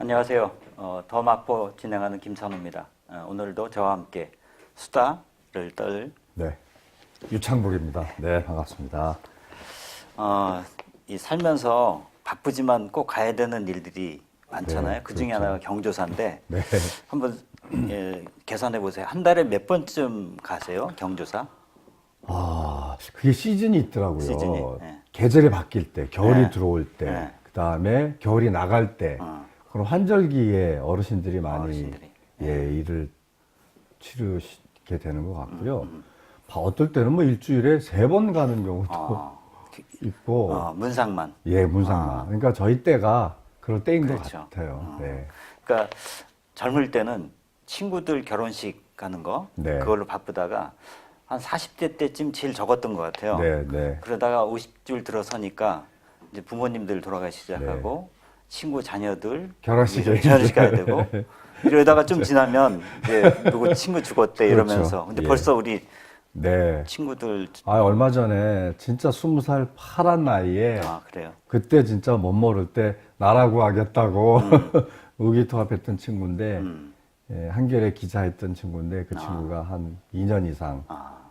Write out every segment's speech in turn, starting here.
안녕하세요. 더 마포 진행하는 김선우입니다. 오늘도 저와 함께 수다를 떨 네, 유창복입니다. 네, 반갑습니다. 이 살면서 바쁘지만 꼭 가야 되는 일들이 많잖아요. 네, 그 중에 그렇죠. 하나가 경조사인데 네, 한번 계산해 보세요. 한 달에 몇 번쯤 가세요? 경조사? 그게 시즌이 있더라고요. 시즌이, 네. 계절이 바뀔 때, 겨울이 네. 들어올 때, 네. 그 다음에 겨울이 나갈 때, 그런 환절기에 어르신들이 많이 어르신들이. 일을 치르게 되는 것 같고요. 어떨 때는 뭐 일주일에 3번 가는 경우도 있고, 문상만. 문상만. 그러니까 저희 때가 그럴 때인 그렇죠. 것 같아요. 네. 그러니까 젊을 때는 친구들 결혼식 가는 거 네. 그걸로 바쁘다가 한 40대 때쯤 제일 적었던 것 같아요. 네, 네. 그러다가 50줄 들어서니까 이제 부모님들 돌아가기 시작하고 친구 자녀들 결혼식에 결혼식 가야 되고 이러다가 좀 지나면 이제 누구 친구 죽었대 이러면서 그렇죠. 근데 예. 벌써 우리 네. 친구들 얼마 전에 진짜 20살 파란 나이에 그래요. 그때 진짜 못 모를 때 나라고 하겠다고 의기투합했던 친구인데 한겨레 기자했던 친구인데 그 친구가 한 2년 이상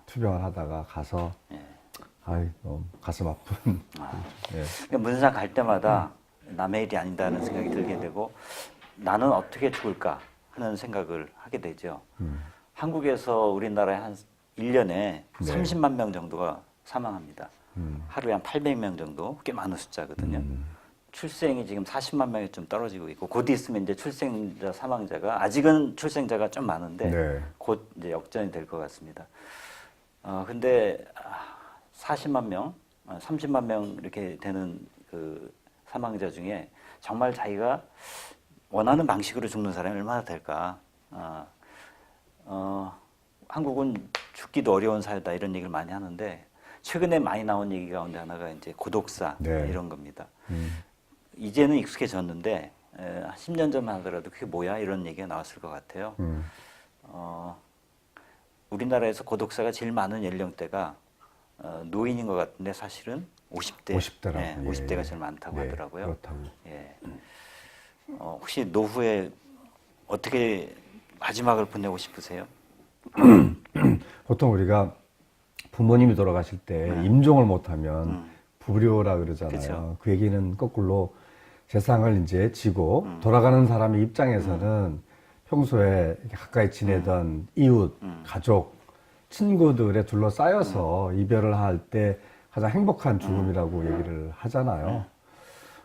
투병을 하다가 가서 너무 가슴 아픈 예. 그러니까 문상 갈 때마다 남의 일이 아니다는 생각이 들게 되고 나는 어떻게 죽을까 하는 생각을 하게 되죠. 한국에서 우리나라에 한 1년에 30만 명 정도가 사망합니다. 하루에 한 800명 정도, 꽤 많은 숫자거든요. 출생이 지금 40만 명이 좀 떨어지고 있고 곧 있으면 이제 출생자 사망자가 아직은 출생자가 좀 많은데 곧 이제 역전이 될 것 같습니다. 근데 40만 명, 30만 명 이렇게 되는 그 사망자 중에 정말 자기가 원하는 방식으로 죽는 사람이 얼마나 될까? 한국은 죽기도 어려운 사회다 이런 얘기를 많이 하는데 최근에 많이 나온 얘기 가운데 하나가 이제 고독사 이런 겁니다. 이제는 익숙해졌는데 10년 전만 하더라도 그게 뭐야 이런 얘기가 나왔을 것 같아요. 우리나라에서 고독사가 제일 많은 연령대가 노인인 것 같은데 사실은 50대라고. 네, 50대가 제일 많다고 하더라고요. 그렇다고. 예. 혹시 노후에 어떻게 마지막을 보내고 싶으세요? 보통 우리가 부모님이 돌아가실 때 임종을 못하면 불효라 그러잖아요. 그쵸. 그 얘기는 거꾸로 세상을 이제 지고 돌아가는 사람의 입장에서는 평소에 가까이 지내던 이웃, 가족, 친구들에 둘러싸여서 이별을 할 때 가장 행복한 죽음이라고 얘기를 하잖아요.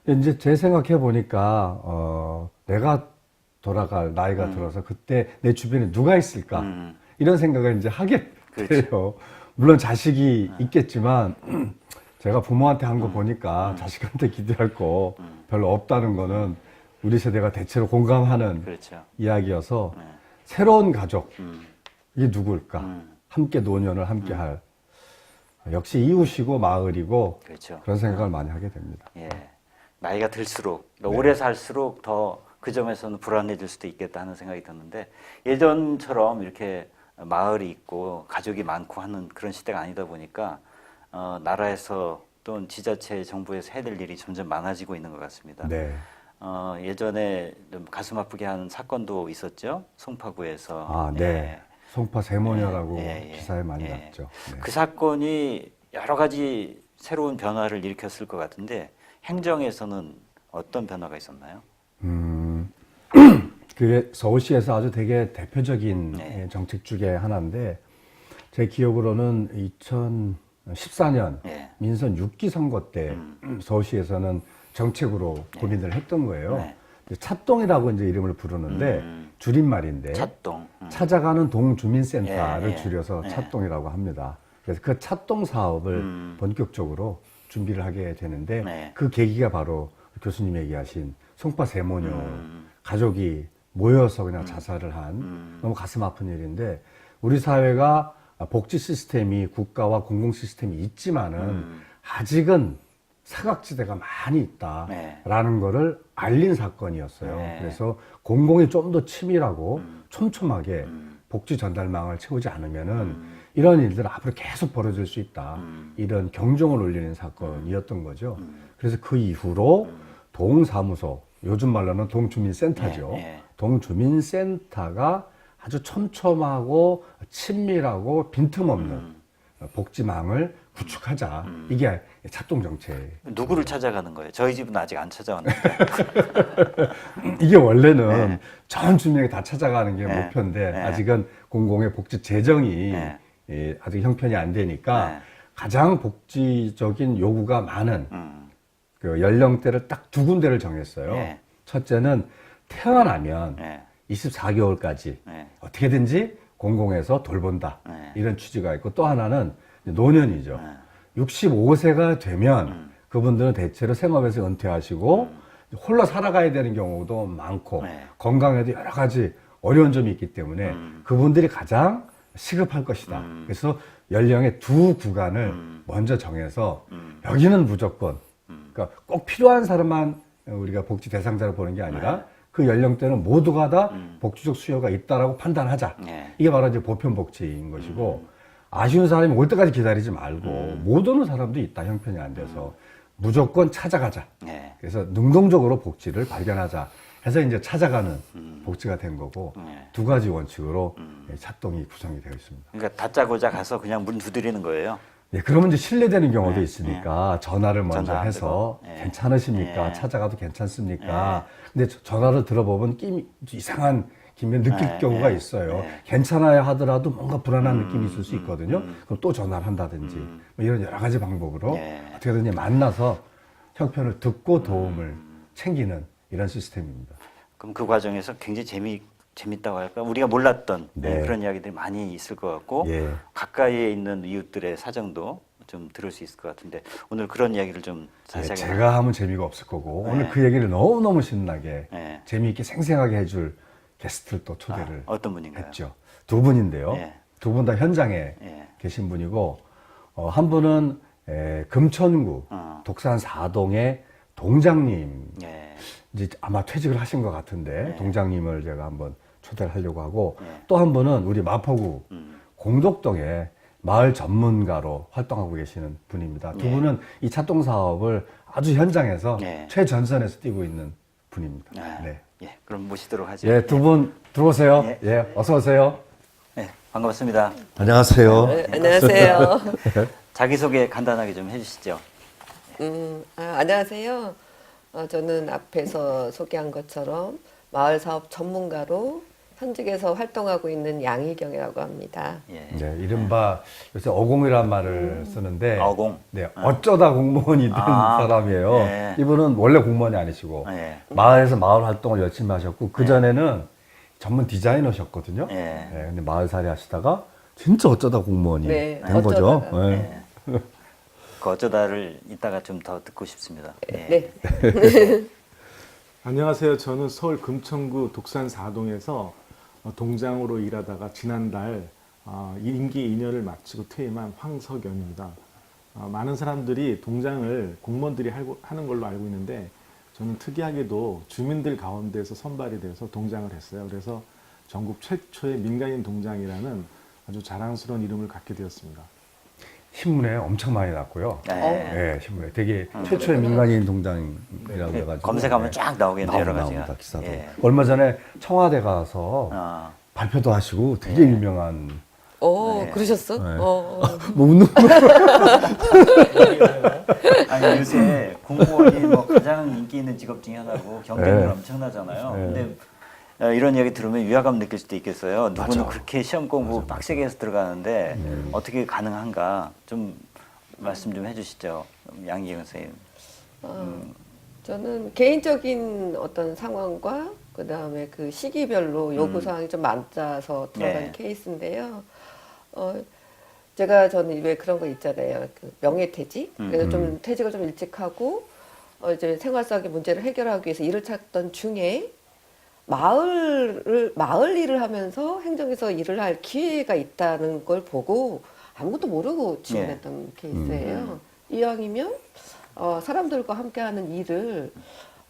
이제 제 생각해 보니까 내가 돌아갈 나이가 들어서 그때 내 주변에 누가 있을까 이런 생각을 이제 하게 돼요. 물론 자식이 있겠지만 제가 부모한테 한 거 보니까 자식한테 기대할 거 별로 없다는 거는 우리 세대가 대체로 공감하는 이야기여서 새로운 가족 이게 누구일까? 함께 노년을 함께 할 역시 이웃이고 마을이고 그런 생각을 많이 하게 됩니다. 예. 나이가 들수록 오래 살수록 더 그 점에서는 불안해질 수도 있겠다 하는 생각이 드는데 예전처럼 이렇게 마을이 있고 가족이 많고 하는 그런 시대가 아니다 보니까 나라에서 또는 지자체 정부에서 해야 될 일이 점점 많아지고 있는 것 같습니다. 예전에 좀 가슴 아프게 하는 사건도 있었죠. 송파구에서. 송파 세모녀라고 기사에 많이 났죠. 그 사건이 여러 가지 새로운 변화를 일으켰을 것 같은데 행정에서는 어떤 변화가 있었나요? 그게 서울시에서 아주 되게 대표적인 정책 중에 하나인데 제 기억으로는 2014년 민선 6기 선거 때 서울시에서는 정책으로 고민을 했던 거예요. 찻동이라고 이제 이름을 부르는데 줄임말인데 찻동. 찾아가는 동주민센터를 줄여서 찻동이라고 합니다. 그래서 그 찻동 사업을 본격적으로 준비를 하게 되는데 그 계기가 바로 교수님 얘기하신 송파 세모녀 가족이 모여서 그냥 자살을 한 너무 가슴 아픈 일인데 우리 사회가 복지 시스템이 국가와 공공 시스템이 있지만은 아직은 사각지대가 많이 있다라는 거를 알린 사건이었어요. 그래서 공공이 좀 더 치밀하고 촘촘하게 복지 전달망을 채우지 않으면은 이런 일들 앞으로 계속 벌어질 수 있다. 이런 경종을 울리는 사건이었던 거죠. 그래서 그 이후로 동사무소, 요즘 말로는 동주민센터죠. 예, 예. 동주민센터가 아주 촘촘하고 친밀하고 빈틈없는 복지망을 구축하자. 이게 작동 정책. 누구를 찾아가는 거예요? 저희 집은 아직 안 찾아왔는데. 이게 원래는 네. 전 주민에게 다 찾아가는 게 네. 목표인데 네. 아직은 공공의 복지 재정이 네. 아직 형편이 안 되니까 네. 가장 복지적인 요구가 많은 그 연령대를 딱 두 군데를 정했어요. 네. 첫째는 태어나면 네. 24개월까지 네. 어떻게든지 공공에서 돌본다. 네. 이런 취지가 있고 또 하나는 노년이죠. 65세가 되면 그분들은 대체로 생업에서 은퇴하시고 홀로 살아가야 되는 경우도 많고 네. 건강에도 여러 가지 어려운 점이 있기 때문에 그분들이 가장 시급할 것이다. 그래서 연령의 두 구간을 먼저 정해서 여기는 무조건 그러니까 꼭 필요한 사람만 우리가 복지 대상자로 보는 게 아니라 그 연령대는 모두가 다 복지적 수요가 있다라고 판단하자. 네. 이게 바로 이제 보편복지인 것이고 아쉬운 사람이 올 때까지 기다리지 말고 못 오는 사람도 있다. 형편이 안 돼서 무조건 찾아가자. 네. 그래서 능동적으로 복지를 발견하자 해서 이제 찾아가는 복지가 된 거고 네. 두 가지 원칙으로 작동이 구성이 되어 있습니다. 그러니까 다짜고짜 가서 그냥 문 두드리는 거예요. 예, 그러면 이제 신뢰되는 경우도 네, 있으니까 전화를 먼저 전화 안 해서 되고. 네. 괜찮으십니까? 네. 찾아가도 괜찮습니까? 근데 전화를 들어보면 이상한 기분 느낄 네, 경우가 네, 있어요. 네. 괜찮아야 하더라도 뭔가 불안한 느낌이 있을 수 있거든요. 그럼 또 전화를 한다든지 뭐 이런 여러 가지 방법으로 네. 어떻게든지 만나서 형편을 듣고 도움을 챙기는 이런 시스템입니다. 그럼 그 과정에서 굉장히 재밌다고 할까? 우리가 몰랐던 네. 그런 이야기들이 많이 있을 것 같고 예. 가까이에 있는 이웃들의 사정도 좀 들을 수 있을 것 같은데 오늘 그런 이야기를 좀 예, 자세하게 제가 하면 재미가 없을 거고 네. 오늘 그 얘기를 너무너무 신나게 네. 재미있게 생생하게 해줄 게스트를 또 초대를 어떤 분인가요? 했죠. 두 분인데요. 예. 두 분 다 현장에 예. 계신 분이고 한 분은 금천구 독산 4동의 동장님 예. 이제 아마 퇴직을 하신 것 같은데 네. 동장님을 제가 한번 초대를 하려고 하고 네. 또 한 분은 우리 마포구 공덕동에 마을 전문가로 활동하고 계시는 분입니다. 두 네. 분은 이 찾동 사업을 아주 현장에서 네. 최전선에서 뛰고 있는 분입니다. 아, 네. 예. 그럼 모시도록 하죠. 예, 두 분 들어오세요. 예. 예, 어서 오세요. 네, 반갑습니다. 안녕하세요. 네, 안녕하세요. 자기소개 간단하게 좀 해주시죠. 안녕하세요. 저는 앞에서 소개한 것처럼 마을 사업 전문가로 현직에서 활동하고 있는 양희경이라고 합니다. 예. 네, 이른바 요새 어공이란 말을 쓰는데 어공. 네, 어쩌다 공무원이 된 아, 사람이에요. 네. 이분은 원래 공무원이 아니시고 예. 마을에서 마을 활동을 열심히 하셨고 그 전에는 전문 디자이너셨거든요. 예. 네, 근데 마을살이 하시다가 진짜 어쩌다 공무원이 네, 된 거죠. 어쩌다가. 네. 그 어쩌다를 이따가 좀 더 듣고 싶습니다. 예. 네. 안녕하세요. 저는 서울 금천구 독산 4동에서 동장으로 일하다가 지난달 임기 2년을 마치고 퇴임한 황석연입니다. 많은 사람들이 동장을 공무원들이 하는 걸로 알고 있는데 저는 특이하게도 주민들 가운데서 선발이 돼서 동장을 했어요. 그래서 전국 최초의 민간인 동장이라는 아주 자랑스러운 이름을 갖게 되었습니다. 신문에 엄청 많이 났고요. 네. 네, 신문에 되게 최초의 민간인 동장이라고 해가지고 검색하면 쫙 나오겠네요, 여러 가지가. 나옵니다, 기사도. 예. 얼마 전에 청와대 가서 아, 발표도 하시고 되게 유명한 네. 그러셨어? 네. 뭐 웃는 거 아니 요새 공무원이 뭐 가장 인기 있는 직업 중에 하나고 경쟁률 네. 엄청나잖아요. 네. 근데 이런 이야기 들으면 위화감 느낄 수도 있겠어요. 누구는 맞아. 그렇게 시험 공부 맞아. 빡세게 해서 들어가는데 네. 어떻게 가능한가 좀 말씀 좀 해주시죠, 양희경 선생님. 저는 개인적인 어떤 상황과 그 다음에 그 시기별로 요구 사항이 좀 맞아서 들어간 네. 케이스인데요. 저는 왜 그런 거 있잖아요. 그 명예퇴직. 그래서 좀 퇴직을 좀 일찍 하고 이제 생활상의 문제를 해결하기 위해서 일을 찾던 중에 마을 일을 하면서 행정에서 일을 할 기회가 있다는 걸 보고 아무것도 모르고 지원했던 케이스예요. 이왕이면 사람들과 함께하는 일을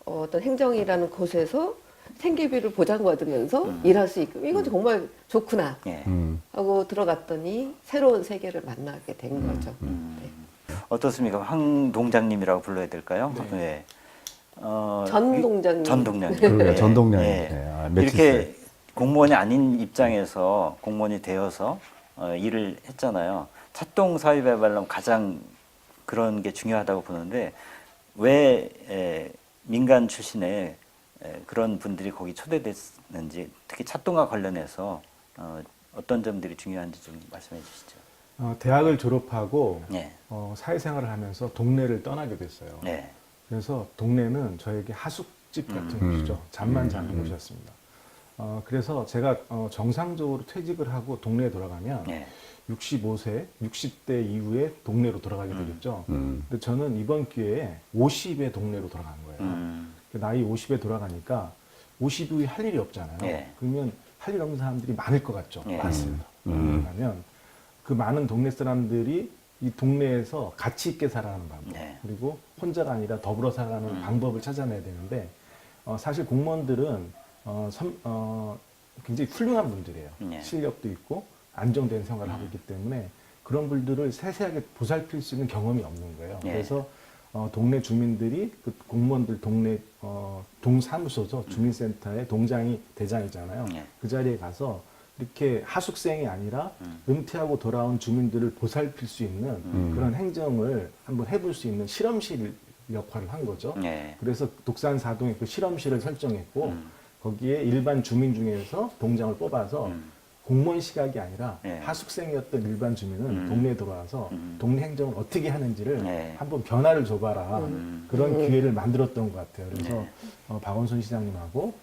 어떤 행정이라는 곳에서 생계비를 보장받으면서 일할 수 있고 이건 정말 좋구나 예. 하고 들어갔더니 새로운 세계를 만나게 된 거죠. 네. 어떻습니까, 황 동장님이라고 불러야 될까요? 네. 예. 전 동장님. 전 동장님. 그러게요. 전 동장님. 예. 네. 아, 며칠 이렇게 공무원이 아닌 입장에서 공무원이 되어서 일을 했잖아요. 찻동 사회발령 가장 그런 게 중요하다고 보는데 왜 민간 출신의 그런 분들이 거기 초대됐는지 특히 찻동과 관련해서 어떤 점들이 중요한지 좀 말씀해 주시죠. 대학을 졸업하고 네. 사회생활을 하면서 동네를 떠나게 됐어요. 네. 그래서 동네는 저에게 하숙집 같은 곳이죠. 잠만 자는 곳이었습니다. 그래서 제가 정상적으로 퇴직을 하고 동네에 돌아가면 네. 65세, 60대 이후에 동네로 돌아가게 되겠죠. 근데 저는 이번 기회에 50의 동네로 돌아간 거예요. 나이 50에 돌아가니까 50 이후에 할 일이 없잖아요. 네. 그러면 할 일 없는 사람들이 많을 것 같죠. 네. 많습니다. 그러면 그 많은 동네 사람들이 이 동네에서 가치 있게 살아가는 방법, 네. 그리고 혼자가 아니라 더불어 살아가는 방법을 찾아내야 되는데 사실 공무원들은 굉장히 훌륭한 분들이에요. 네. 실력도 있고 안정된 생활을 하고 있기 때문에 그런 분들을 세세하게 보살필 수 있는 경험이 없는 거예요. 네. 그래서 동네 주민들이 그 공무원들 동네 동사무소죠. 주민센터의 동장이 대장이잖아요. 네. 그 자리에 가서 이렇게 하숙생이 아니라 은퇴하고 돌아온 주민들을 보살필 수 있는 그런 행정을 한번 해볼 수 있는 실험실 역할을 한 거죠. 네. 그래서 독산 사동에 그 실험실을 설정했고 거기에 일반 주민 중에서 동장을 뽑아서 공무원 시각이 아니라 네. 하숙생이었던 일반 주민은 동네에 들어와서 동네 행정을 어떻게 하는지를 네. 한번 변화를 줘봐라. 그런 기회를 만들었던 것 같아요. 그래서 박원순 시장님하고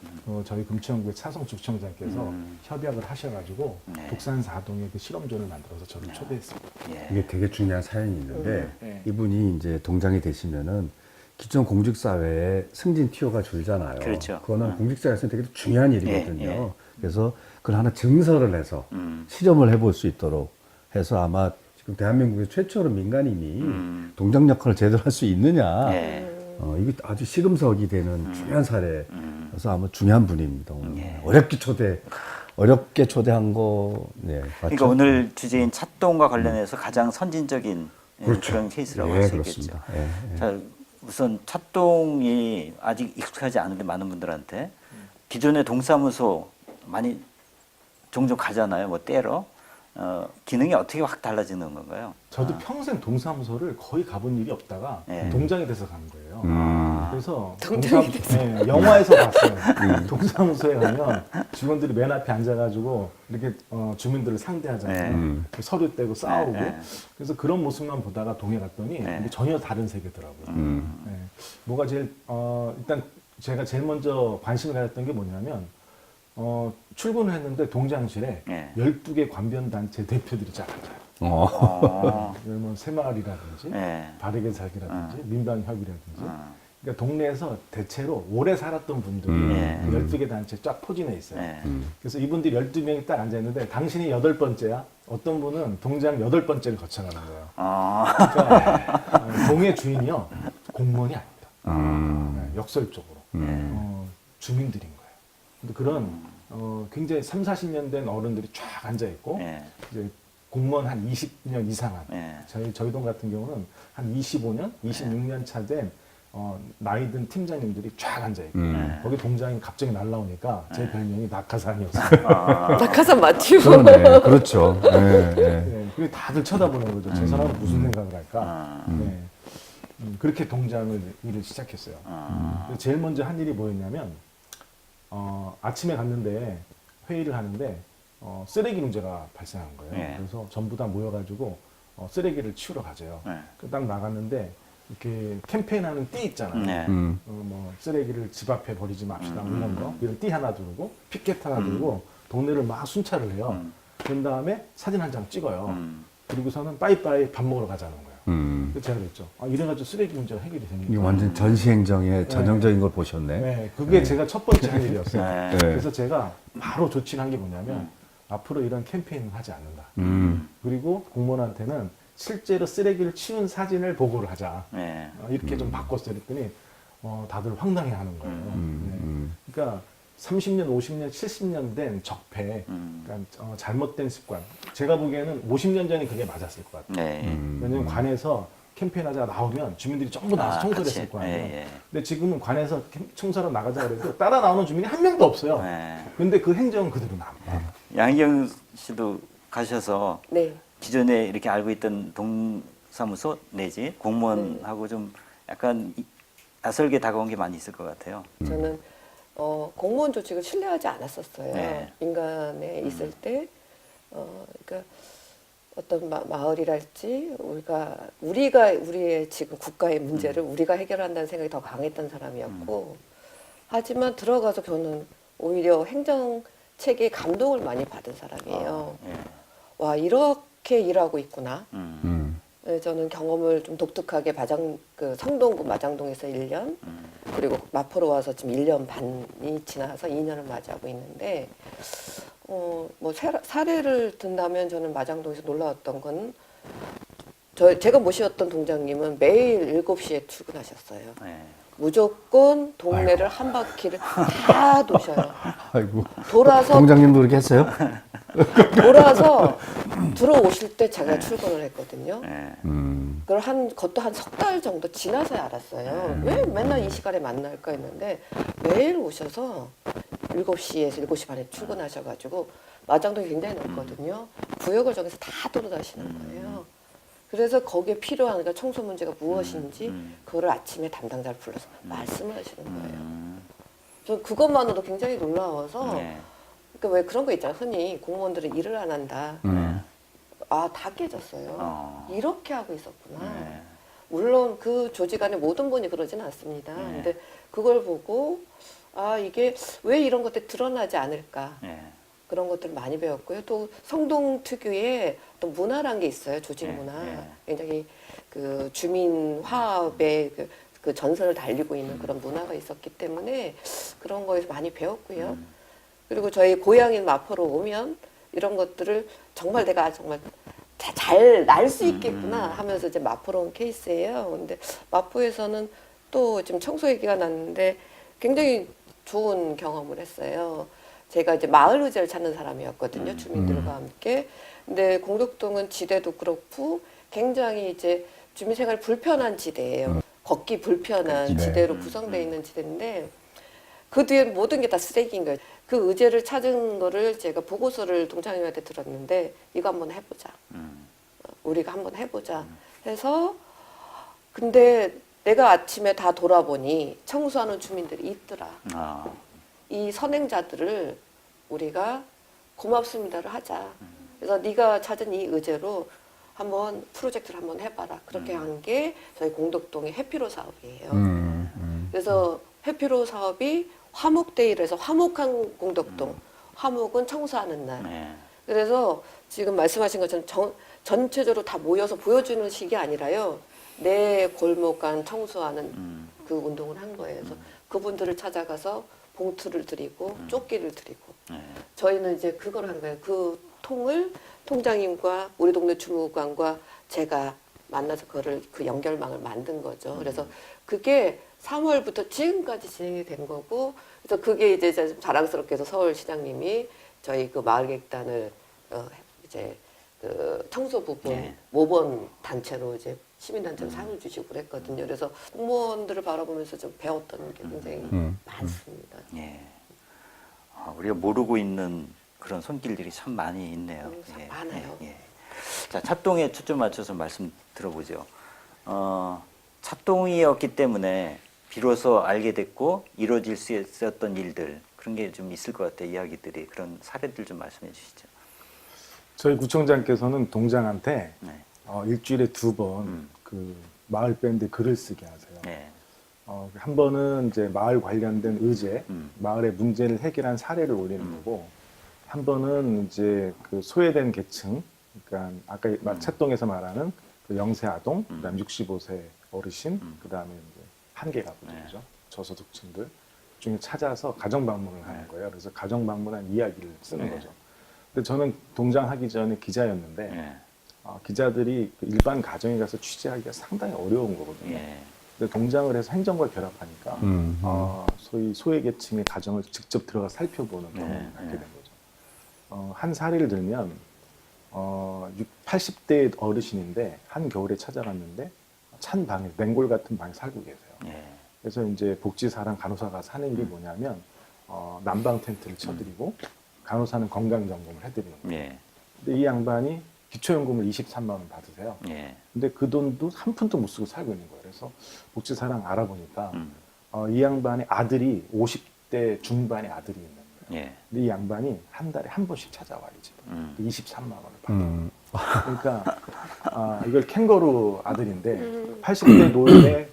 저희 금천구의 차성주청장께서 협약을 하셔가지고 네. 독산 4동에 그 실험존을 만들어서 저를 초대했습니다. 예. 이게 되게 중요한 사연이 있는데 네. 이분이 이제 동장이 되시면은 기존 공직사회에 승진 티오가 줄잖아요. 그렇죠. 그거는 공직사회에서는 되게 중요한 일이거든요. 예, 예. 그래서 그걸 하나 증설을 해서 실험을 해볼 수 있도록 해서 아마 지금 대한민국의 최초로 민간인이 동장 역할을 제대로 할 수 있느냐. 예. 이게 아주 시금석이 되는 중요한 사례여서 아마 중요한 분입니다. 오늘. 예. 어렵게 초대한 거, 네. 맞죠? 그러니까 오늘 주제인 찻동과 관련해서 가장 선진적인 그렇죠. 그런 케이스라고 예, 할 수 있겠죠. 그렇습니다. 예, 예. 자, 우선 찻동이 아직 익숙하지 않은데 많은 분들한테 기존의 동사무소 많이 종종 가잖아요. 뭐 때로 기능이 어떻게 확 달라지는 건가요? 저도 평생 동사무소를 거의 가본 일이 없다가 네. 동장이 돼서 간 거예요. 그래서 동장이 네, 영화에서 봤어요. 동사무소에 가면 직원들이 맨 앞에 앉아가지고 이렇게 주민들을 상대하잖아요. 서류 떼고 싸우고. 네. 그래서 그런 모습만 보다가 동해 갔더니 네. 이게 전혀 다른 세계더라고요. 네. 뭐가 제일 일단 제가 제일 먼저 관심을 가졌던 게 뭐냐면 출근을 했는데 동장실에 네. 12개 관변단체 대표들이 쫙 앉아요. 뭐 새마을이라든지 네. 바르게 살기라든지 민방협의라든지 그러니까 동네에서 대체로 오래 살았던 분들이 네. 12개 단체에 쫙 포진해 있어요. 네. 그래서 이분들이 12명이 딱 앉아있는데 당신이 8번째야? 어떤 분은 동장 8번째를 거쳐가는 거예요. 그러니까 동의 주인이요. 공무원이 아닙니다. 네, 역설적으로. 주민들인 거예요. 근데 그런 굉장히 3, 40년 된 어른들이 쫙 앉아있고 네. 이제 공무원 한 20년 이상한 네. 저희 동 같은 경우는 한 25년, 26년 차 된 나이 든 팀장님들이 쫙 앉아있고 거기 동장이 갑자기 날라오니까 제 별명이 낙하산이었어요. 낙하산 마티오. 그러네. 그렇죠. 네, 네. 네, 그리고 다들 쳐다보는 거죠. 저 사람은 무슨 생각을 할까. 네. 그렇게 동장을 일을 시작했어요. 제일 먼저 한 일이 뭐였냐면 아침에 갔는데 회의를 하는데 쓰레기 문제가 발생한 거예요. 네. 그래서 전부 다 모여가지고 쓰레기를 치우러 가져요. 네. 딱 나갔는데 이렇게 캠페인하는 띠 있잖아요. 네. 뭐 쓰레기를 집 앞에 버리지 맙시다 뭐 이런 거 이런 띠 하나 들고 피켓 하나 들고 동네를 막 순찰을 해요. 그런 다음에 사진 한 장 찍어요. 그리고서는 빠이빠이 밥 먹으러 가자는 거예요. 그래서 제가 그랬죠. 이래가지고 쓰레기 문제가 해결이 이게 됩니까? 완전 전시행정의 전형적인 걸 보셨네. 네, 그게 제가 첫 번째 할 일이었어요. 네. 그래서 제가 바로 조치한 게 뭐냐면 앞으로 이런 캠페인을 하지 않는다. 그리고 공무원한테는 실제로 쓰레기를 치운 사진을 보고를 하자. 네. 이렇게 좀 바꿨어요. 그랬더니 다들 황당해하는 거예요. 네. 그러니까 30년, 50년, 70년 된 적폐, 그러니까 잘못된 습관. 제가 보기에는 50년 전에 그게 맞았을 것 같아요. 네. 왜냐면 관에서 캠페인 하자가 나오면 주민들이 전부 나와서 청소를 같이. 했을 거 아니에요. 예, 예. 근데 지금은 관에서 청소하러 나가자 그래도 따라 나오는 주민이 한 명도 없어요. 예. 근데 그 행정은 그대로 남아. 양희경 씨도 가셔서 네. 기존에 이렇게 알고 있던 동사무소 내지 공무원하고 좀 약간 낯설게 다가온 게 많이 있을 것 같아요. 저는 공무원 조직을 신뢰하지 않았었어요. 네. 인간에 있을 때, 그러니까 어떤 마을이랄지 우리가 우리의 지금 국가의 문제를 우리가 해결한다는 생각이 더 강했던 사람이었고, 하지만 들어가서 저는 오히려 행정 체계에 감동을 많이 받은 사람이에요. 예. 와, 이렇게 일하고 있구나. 음. 네, 저는 경험을 좀 독특하게 성동구 마장동에서 1년, 그리고 마포로 와서 지금 1년 반이 지나서 2년을 맞이하고 있는데, 뭐 사례를 든다면 저는 마장동에서 놀라웠던 건, 제가 모시었던 동장님은 매일 7시에 출근하셨어요. 예. 무조건 동네를 한 바퀴를 다 도셔요. 아이고. 돌아서 동장님도 그렇게 했어요? 돌아서 들어오실 때 제가 출근을 했거든요. 예. 그걸 그것도 한 석 달 정도 지나서야 알았어요. 왜 맨날 이 시간에 만날까 했는데 매일 오셔서 7시에서 7시 반에 출근하셔가지고 마장동이 굉장히 넓거든요. 구역을 정해서 다 돌아다니시는 거예요. 그래서 거기에 필요한 그러니까 청소 문제가 무엇인지 그거를 아침에 담당자를 불러서 말씀을 하시는 거예요. 저 그것만으로도 굉장히 놀라워서 네. 그러니까 왜 그런 거 있잖아요. 흔히 공무원들은 일을 안 한다. 아, 다 깨졌어요. 이렇게 하고 있었구나. 네. 물론 그 조직 안에 모든 분이 그러지는 않습니다. 네. 근데 그걸 보고 아, 이게 왜 이런 것들이 드러나지 않을까. 예. 그런 것들을 많이 배웠고요. 또 성동 특유의 어떤 문화란 게 있어요. 조직 네, 문화. 네. 굉장히 그 주민 화합의 그 전선을 달리고 있는 그런 문화가 있었기 때문에 그런 거에서 많이 배웠고요. 그리고 저희 고향인 마포로 오면 이런 것들을 정말 내가 정말 잘 날 수 있겠구나 하면서 이제 마포로 온 케이스예요. 근데 마포에서는 또 지금 청소 얘기가 났는데 굉장히 좋은 경험을 했어요. 제가 이제 마을 의제를 찾는 사람이었거든요. 주민들과 함께. 근데 공덕동은 지대도 그렇고 굉장히 이제 주민 생활 불편한 지대예요. 걷기 불편한 네. 지대로 구성되어 있는 지대인데 그 뒤에 모든 게 다 쓰레기인 거예요. 그 의제를 찾은 거를 제가 보고서를 동창님한테 들었는데 이거 한번 해보자. 우리가 한번 해보자 해서 근데 내가 아침에 다 돌아보니 청소하는 주민들이 있더라. 아. 이 선행자들을 우리가 고맙습니다를 하자. 그래서 네가 찾은 이 의제로 한번 프로젝트를 한번 해봐라. 그렇게 한 게 저희 공덕동의 해피로 사업이에요. 그래서 해피로 사업이 화목데이를 해서 화목한 공덕동. 화목은 청소하는 날. 네. 그래서 지금 말씀하신 것처럼 전체적으로 다 모여서 보여주는 식이 아니라요. 내 골목간 청소하는 그 운동을 한 거예요. 그래서 그분들을 찾아가서 봉투를 드리고 조끼를 드리고 네. 저희는 이제 그걸 한 거예요. 그 통을 통장님과 우리 동네 주무관과 제가 만나서 그 연결망을 만든 거죠. 그래서 그게 3월부터 지금까지 진행이 된 거고 그래서 그게 이제 좀 자랑스럽게도 서울시장님이 저희 그 마을객단을 이제 그 청소 부분 네. 모범 단체로 이제 시민단체로 상을 주시고 그랬거든요. 그래서 공무원들을 바라보면서 좀 배웠던 게 굉장히 많습니다. 예. 우리가 모르고 있는 그런 손길들이 참 많이 있네요. 참 많아요. 예. 자, 찻동에 초점 맞춰서 말씀 들어보죠. 찻동이었기 때문에 비로소 알게 됐고 이루어질 수 있었던 일들 그런 게 좀 있을 것 같아요. 이야기들이 그런 사례들 좀 말씀해 주시죠. 저희 구청장께서는 동장한테 네. 일주일에 2번 그 마을 밴드 글을 쓰게 하세요. 네. 한 번은 이제 마을 관련된 의제, 마을의 문제를 해결한 사례를 올리는 거고, 한 번은 이제 그 소외된 계층, 그러니까 아까 찻동에서 말하는 그 영세 아동, 그다음 65세 어르신, 그다음에 이제 한계 가구들이죠. 저소득층들 중에 찾아서 가정 방문을 하는 거예요. 그래서 가정 방문한 이야기를 쓰는 거죠. 근데 저는 동장 하기 전에 기자였는데 네. 기자들이 그 일반 가정에 가서 취재하기가 상당히 어려운 거거든요. 예. 근데 동장을 해서 행정과 결합하니까 소위 소외계층의 가정을 직접 들어가 살펴보는 경험을 갖게 된 거죠. 한 사례를 들면 80대 어르신인데 한 겨울에 찾아갔는데 찬 방에 냉골 같은 방에 살고 계세요. 예. 그래서 이제 복지사랑 간호사가 하는 일이 뭐냐면 난방 텐트를 쳐드리고 간호사는 건강 점검을 해드리는 거예요. 예. 근데 이 양반이 기초연금을 23만 원 받으세요. 예. 근데 그 돈도 한 푼도 못 쓰고 살고 있는 거예요. 그래서 복지사랑 알아보니까 이 양반의 아들이 50대 중반의 아들이 있는 거예요. 예. 근데 이 양반이 한 달에 한 번씩 찾아와요, 집에. 23만 원을 받아. 그러니까 이걸 캥거루 아들인데 80대 노인의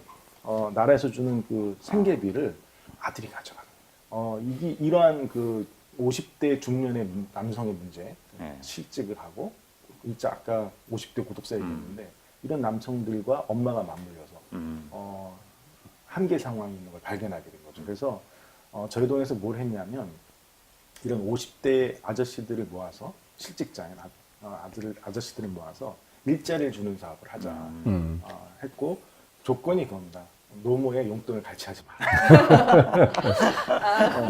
나라에서 주는 그 생계비를 아들이 가져가는 거예요. 이러한 그 50대 중년의 남성의 문제 예. 실직을 하고 진짜 아까 50대 고독사 얘기했는데 이런 남성들과 엄마가 맞물려서 한계 상황이 있는 걸 발견하게 된 거죠. 그래서 저희 동에서 뭘 했냐면 이런 50대 아저씨들을 모아서 실직자인 아저씨들을 모아서 일자리를 주는 사업을 하자 했고 조건이 그겁니다. 노모의 용돈을 같이 하지 마라.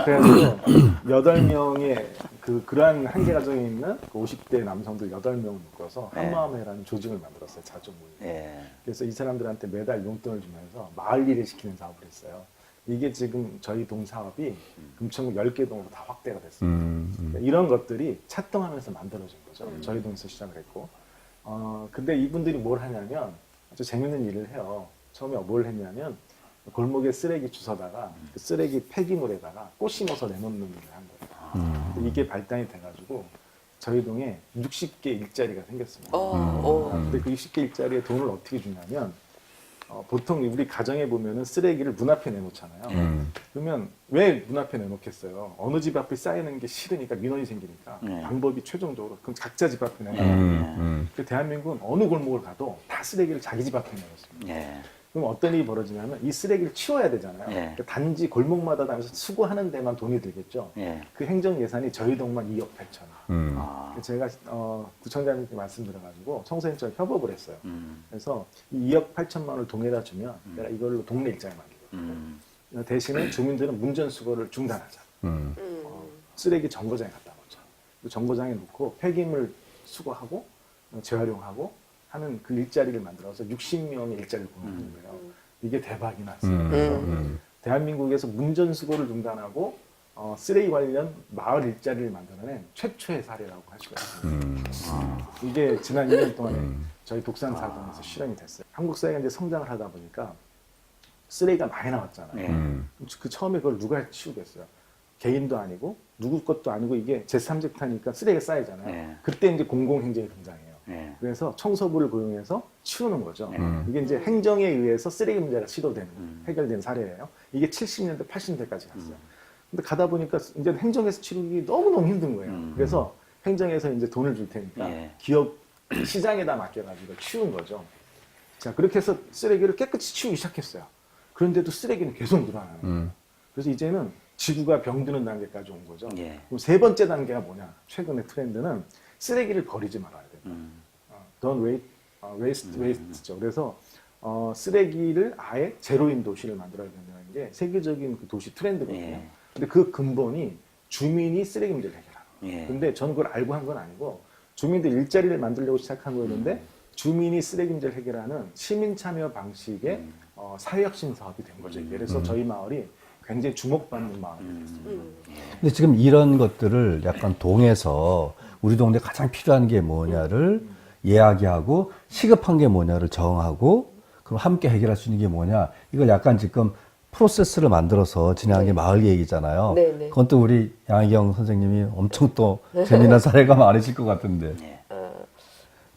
그래서 8명의 그러한 한계 가정에 있는 그 50대 남성들 8명을 묶어서 네. 한마음회라는 조직을 만들었어요. 자주 모이는. 예. 그래서 이 사람들한테 매달 용돈을 주면서 마을 일을 시키는 사업을 했어요. 이게 지금 저희 동 사업이 금천구 10개 동으로 다 확대가 됐습니다. 그러니까 이런 것들이 차등하면서 만들어진 거죠. 저희 동에서 시작을 했고. 근데 이분들이 뭘 하냐면 아주 재밌는 일을 해요. 처음에 뭘 했냐면 골목에 쓰레기 주워다가 그 쓰레기 폐기물에다가 꽃 심어서 내놓는 일을 한 거예요. 근데 이게 발단이 돼가지고 저희 동에 60개 일자리가 생겼습니다. 근데 그 60개 일자리에 돈을 어떻게 주냐면 보통 우리 가정에 보면은 쓰레기를 문 앞에 내놓잖아요. 그러면 왜 문 앞에 내놓겠어요? 어느 집 앞에 쌓이는 게 싫으니까 민원이 생기니까 방법이 최종적으로 그럼 각자 집 앞에 내놔요. 그 대한민국은 어느 골목을 가도 다 쓰레기를 자기 집 앞에 내놓습니다. 예. 그럼 어떤 일이 벌어지냐면 이 쓰레기를 치워야 되잖아요. 예. 그러니까 단지 골목마다 다니면서 수거하는 데만 돈이 들겠죠. 예. 그 행정 예산이 저희 동만 2억 8천. 아. 제가 구청장님께 말씀드려가지고 청소년처럼 협업을 했어요. 그래서 이 2억 8천만 원을 동에다 주면 내가 이걸로 동네 일자리 만들거든요. 대신에 주민들은 문전수거를 중단하자. 쓰레기 정거장에 갖다 놓자. 그 정거장에 놓고 폐기물 수거하고 재활용하고 하는 그 일자리를 만들어서 60명의 일자리를 공유하는 거예요. 이게 대박이 났어요. 그래서 대한민국에서 문전수거를 중단하고 쓰레기 관련 마을 일자리를 만들어낸 최초의 사례라고 할 수가 있습니다. 이게 지난 2년 동안에 저희 독산사동에서 실현이 됐어요. 한국 사회가 이제 성장을 하다 보니까 쓰레기가 많이 나왔잖아요. 그 처음에 그걸 누가 치우겠어요? 개인도 아니고 누구 것도 아니고 이게 제3지타니까 쓰레기가 쌓이잖아요. 네. 그때 이제 공공행정이 등장해요. 예. 그래서 청소부를 고용해서 치우는 거죠. 이게 이제 행정에 의해서 쓰레기 문제가 시도되는, 해결된 사례예요. 이게 70년대, 80년대까지 갔어요. 근데 가다 보니까 이제 행정에서 치우기 너무너무 힘든 거예요. 그래서 행정에서 이제 돈을 줄 테니까 예. 기업 시장에다 맡겨가지고 치운 거죠. 자, 그렇게 해서 쓰레기를 깨끗이 치우기 시작했어요. 그런데도 쓰레기는 계속 늘어나는 거예요. 그래서 이제는 지구가 병드는 단계까지 온 거죠. 예. 그럼 세 번째 단계가 뭐냐? 최근의 트렌드는 쓰레기를 버리지 말아야 된다. Don't waste죠. 그래서 쓰레기를 아예 제로인 도시를 만들어야 된다는 게 세계적인 그 도시 트렌드거든요. 예. 근데 그 근본이 주민이 쓰레기 문제를 해결하는. 예. 근데 저는 그걸 알고 한 건 아니고 주민들 일자리를 만들려고 시작한 거였는데 주민이 쓰레기 문제를 해결하는 시민 참여 방식의 사회혁신 사업이 된 거죠. 그래서 저희 마을이 굉장히 주목받는 마을이 됐습니다. 근데 지금 이런 것들을 약간 동에서 우리 동네 가장 필요한 게 뭐냐를 이야기하고 시급한 게 뭐냐를 정하고 그럼 함께 해결할 수 있는 게 뭐냐 이걸 약간 지금 프로세스를 만들어서 진행하는 게 마을 계획이잖아요. 네, 네. 그건 또 우리 양희경 선생님이 엄청 또 재미난 사례가 많으실 것 같은데. 예.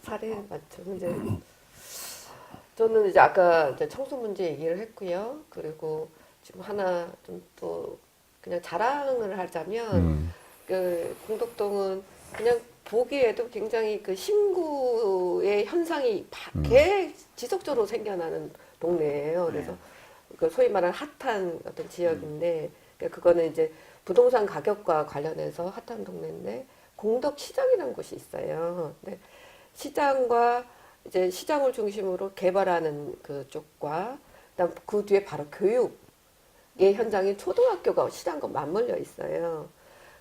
사례 맞죠. 근데 저는 이제 아까 이제 청소 문제 얘기를 했고요. 그리고 지금 하나 좀 또 그냥 자랑을 하자면 그 공덕동은 그냥 보기에도 굉장히 그 신구의 현상이 지속적으로 생겨나는 동네예요. 그래서 그 소위 말하는 핫한 어떤 지역인데 그러니까 그거는 이제 부동산 가격과 관련해서 핫한 동네인데 공덕시장이라는 곳이 있어요. 근데 시장과 이제 시장을 중심으로 개발하는 그 쪽과 그다음 그 뒤에 바로 교육의 현장인 초등학교가 시장과 맞물려 있어요.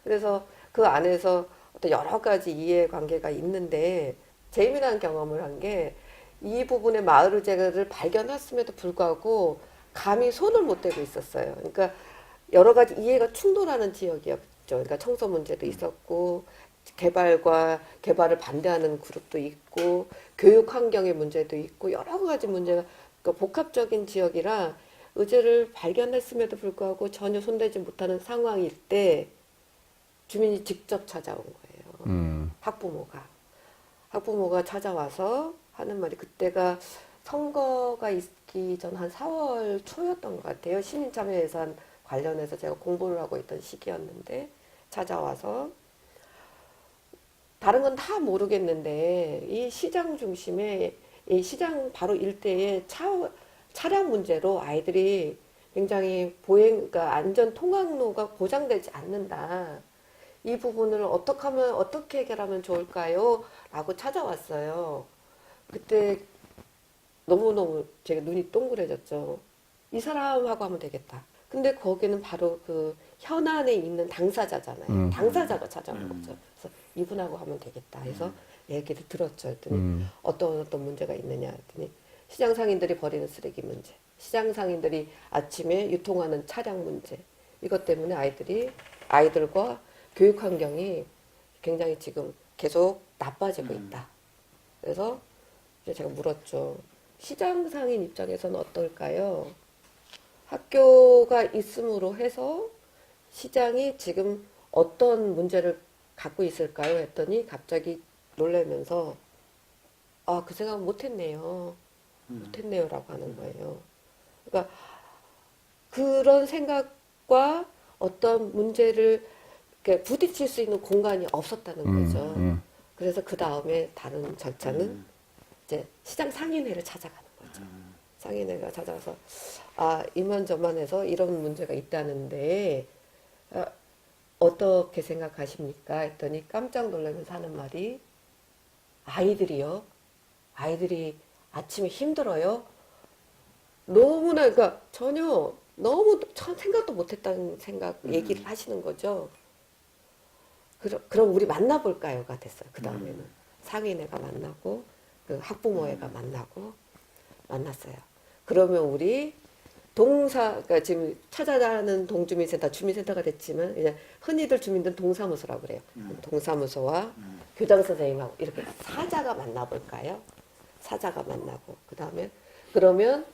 그래서 그 안에서 어떤 여러 가지 이해관계가 있는데 재미난 경험을 한 게 이 부분의 마을 의제를 발견했음에도 불구하고 감히 손을 못 대고 있었어요. 그러니까 여러 가지 이해가 충돌하는 지역이었죠. 그러니까 청소 문제도 있었고 개발을 반대하는 그룹도 있고 교육 환경의 문제도 있고 여러 가지 문제가 그러니까 복합적인 지역이라 의제를 발견했음에도 불구하고 전혀 손대지 못하는 상황일 때 주민이 직접 찾아온 거예요. 학부모가 찾아와서 하는 말이 그때가 선거가 있기 전 한 4월 초였던 것 같아요. 시민참여 예산 관련해서 제가 공부를 하고 있던 시기였는데 찾아와서 다른 건 다 모르겠는데 이 시장 중심에 이 시장 바로 일대에 차량 문제로 아이들이 굉장히 그러니까 안전 통학로가 보장되지 않는다. 이 부분을 어떻게 해결하면 좋을까요? 라고 찾아왔어요. 그때 너무너무 제가 눈이 동그래졌죠. 이 사람하고 하면 되겠다. 근데 거기는 바로 그 현안에 있는 당사자잖아요. 당사자가 찾아온 거죠. 그래서 이분하고 하면 되겠다 해서 얘기를 들었죠. 했더니 어떤 문제가 있느냐 했더니 시장 상인들이 버리는 쓰레기 문제, 시장 상인들이 아침에 유통하는 차량 문제, 이것 때문에 아이들과 교육 환경이 굉장히 지금 계속 나빠지고 있다. 그래서 이제 제가 물었죠. 시장 상인 입장에서는 어떨까요? 학교가 있음으로 해서 시장이 지금 어떤 문제를 갖고 있을까요? 했더니 갑자기 놀라면서 그 생각 못했네요. 못했네요라고 하는 거예요. 그러니까 그런 생각과 어떤 문제를 이렇게 부딪힐 수 있는 공간이 없었다는 거죠. 그래서 그 다음에 다른 절차는 이제 시장 상인회를 찾아가는 거죠. 상인회가 찾아가서 이만저만 해서 이런 문제가 있다는데 어떻게 생각하십니까? 했더니 깜짝 놀라면서 하는 말이 아이들이요? 아이들이 아침에 힘들어요? 너무나 그러니까 전혀 너무 생각도 못했다는 얘기를 하시는 거죠. 그럼 우리 만나볼까요가 됐어요. 그 다음에는 상인회가 만나고 그 학부모회가 만났어요. 그러면 우리 그러니까 지금 찾아가는 동주민센터, 주민센터가 됐지만 그냥 흔히들 주민들은 동사무소라고 그래요. 동사무소와 교장 선생님하고 이렇게 사자가 만나볼까요? 사자가 만나고 그러면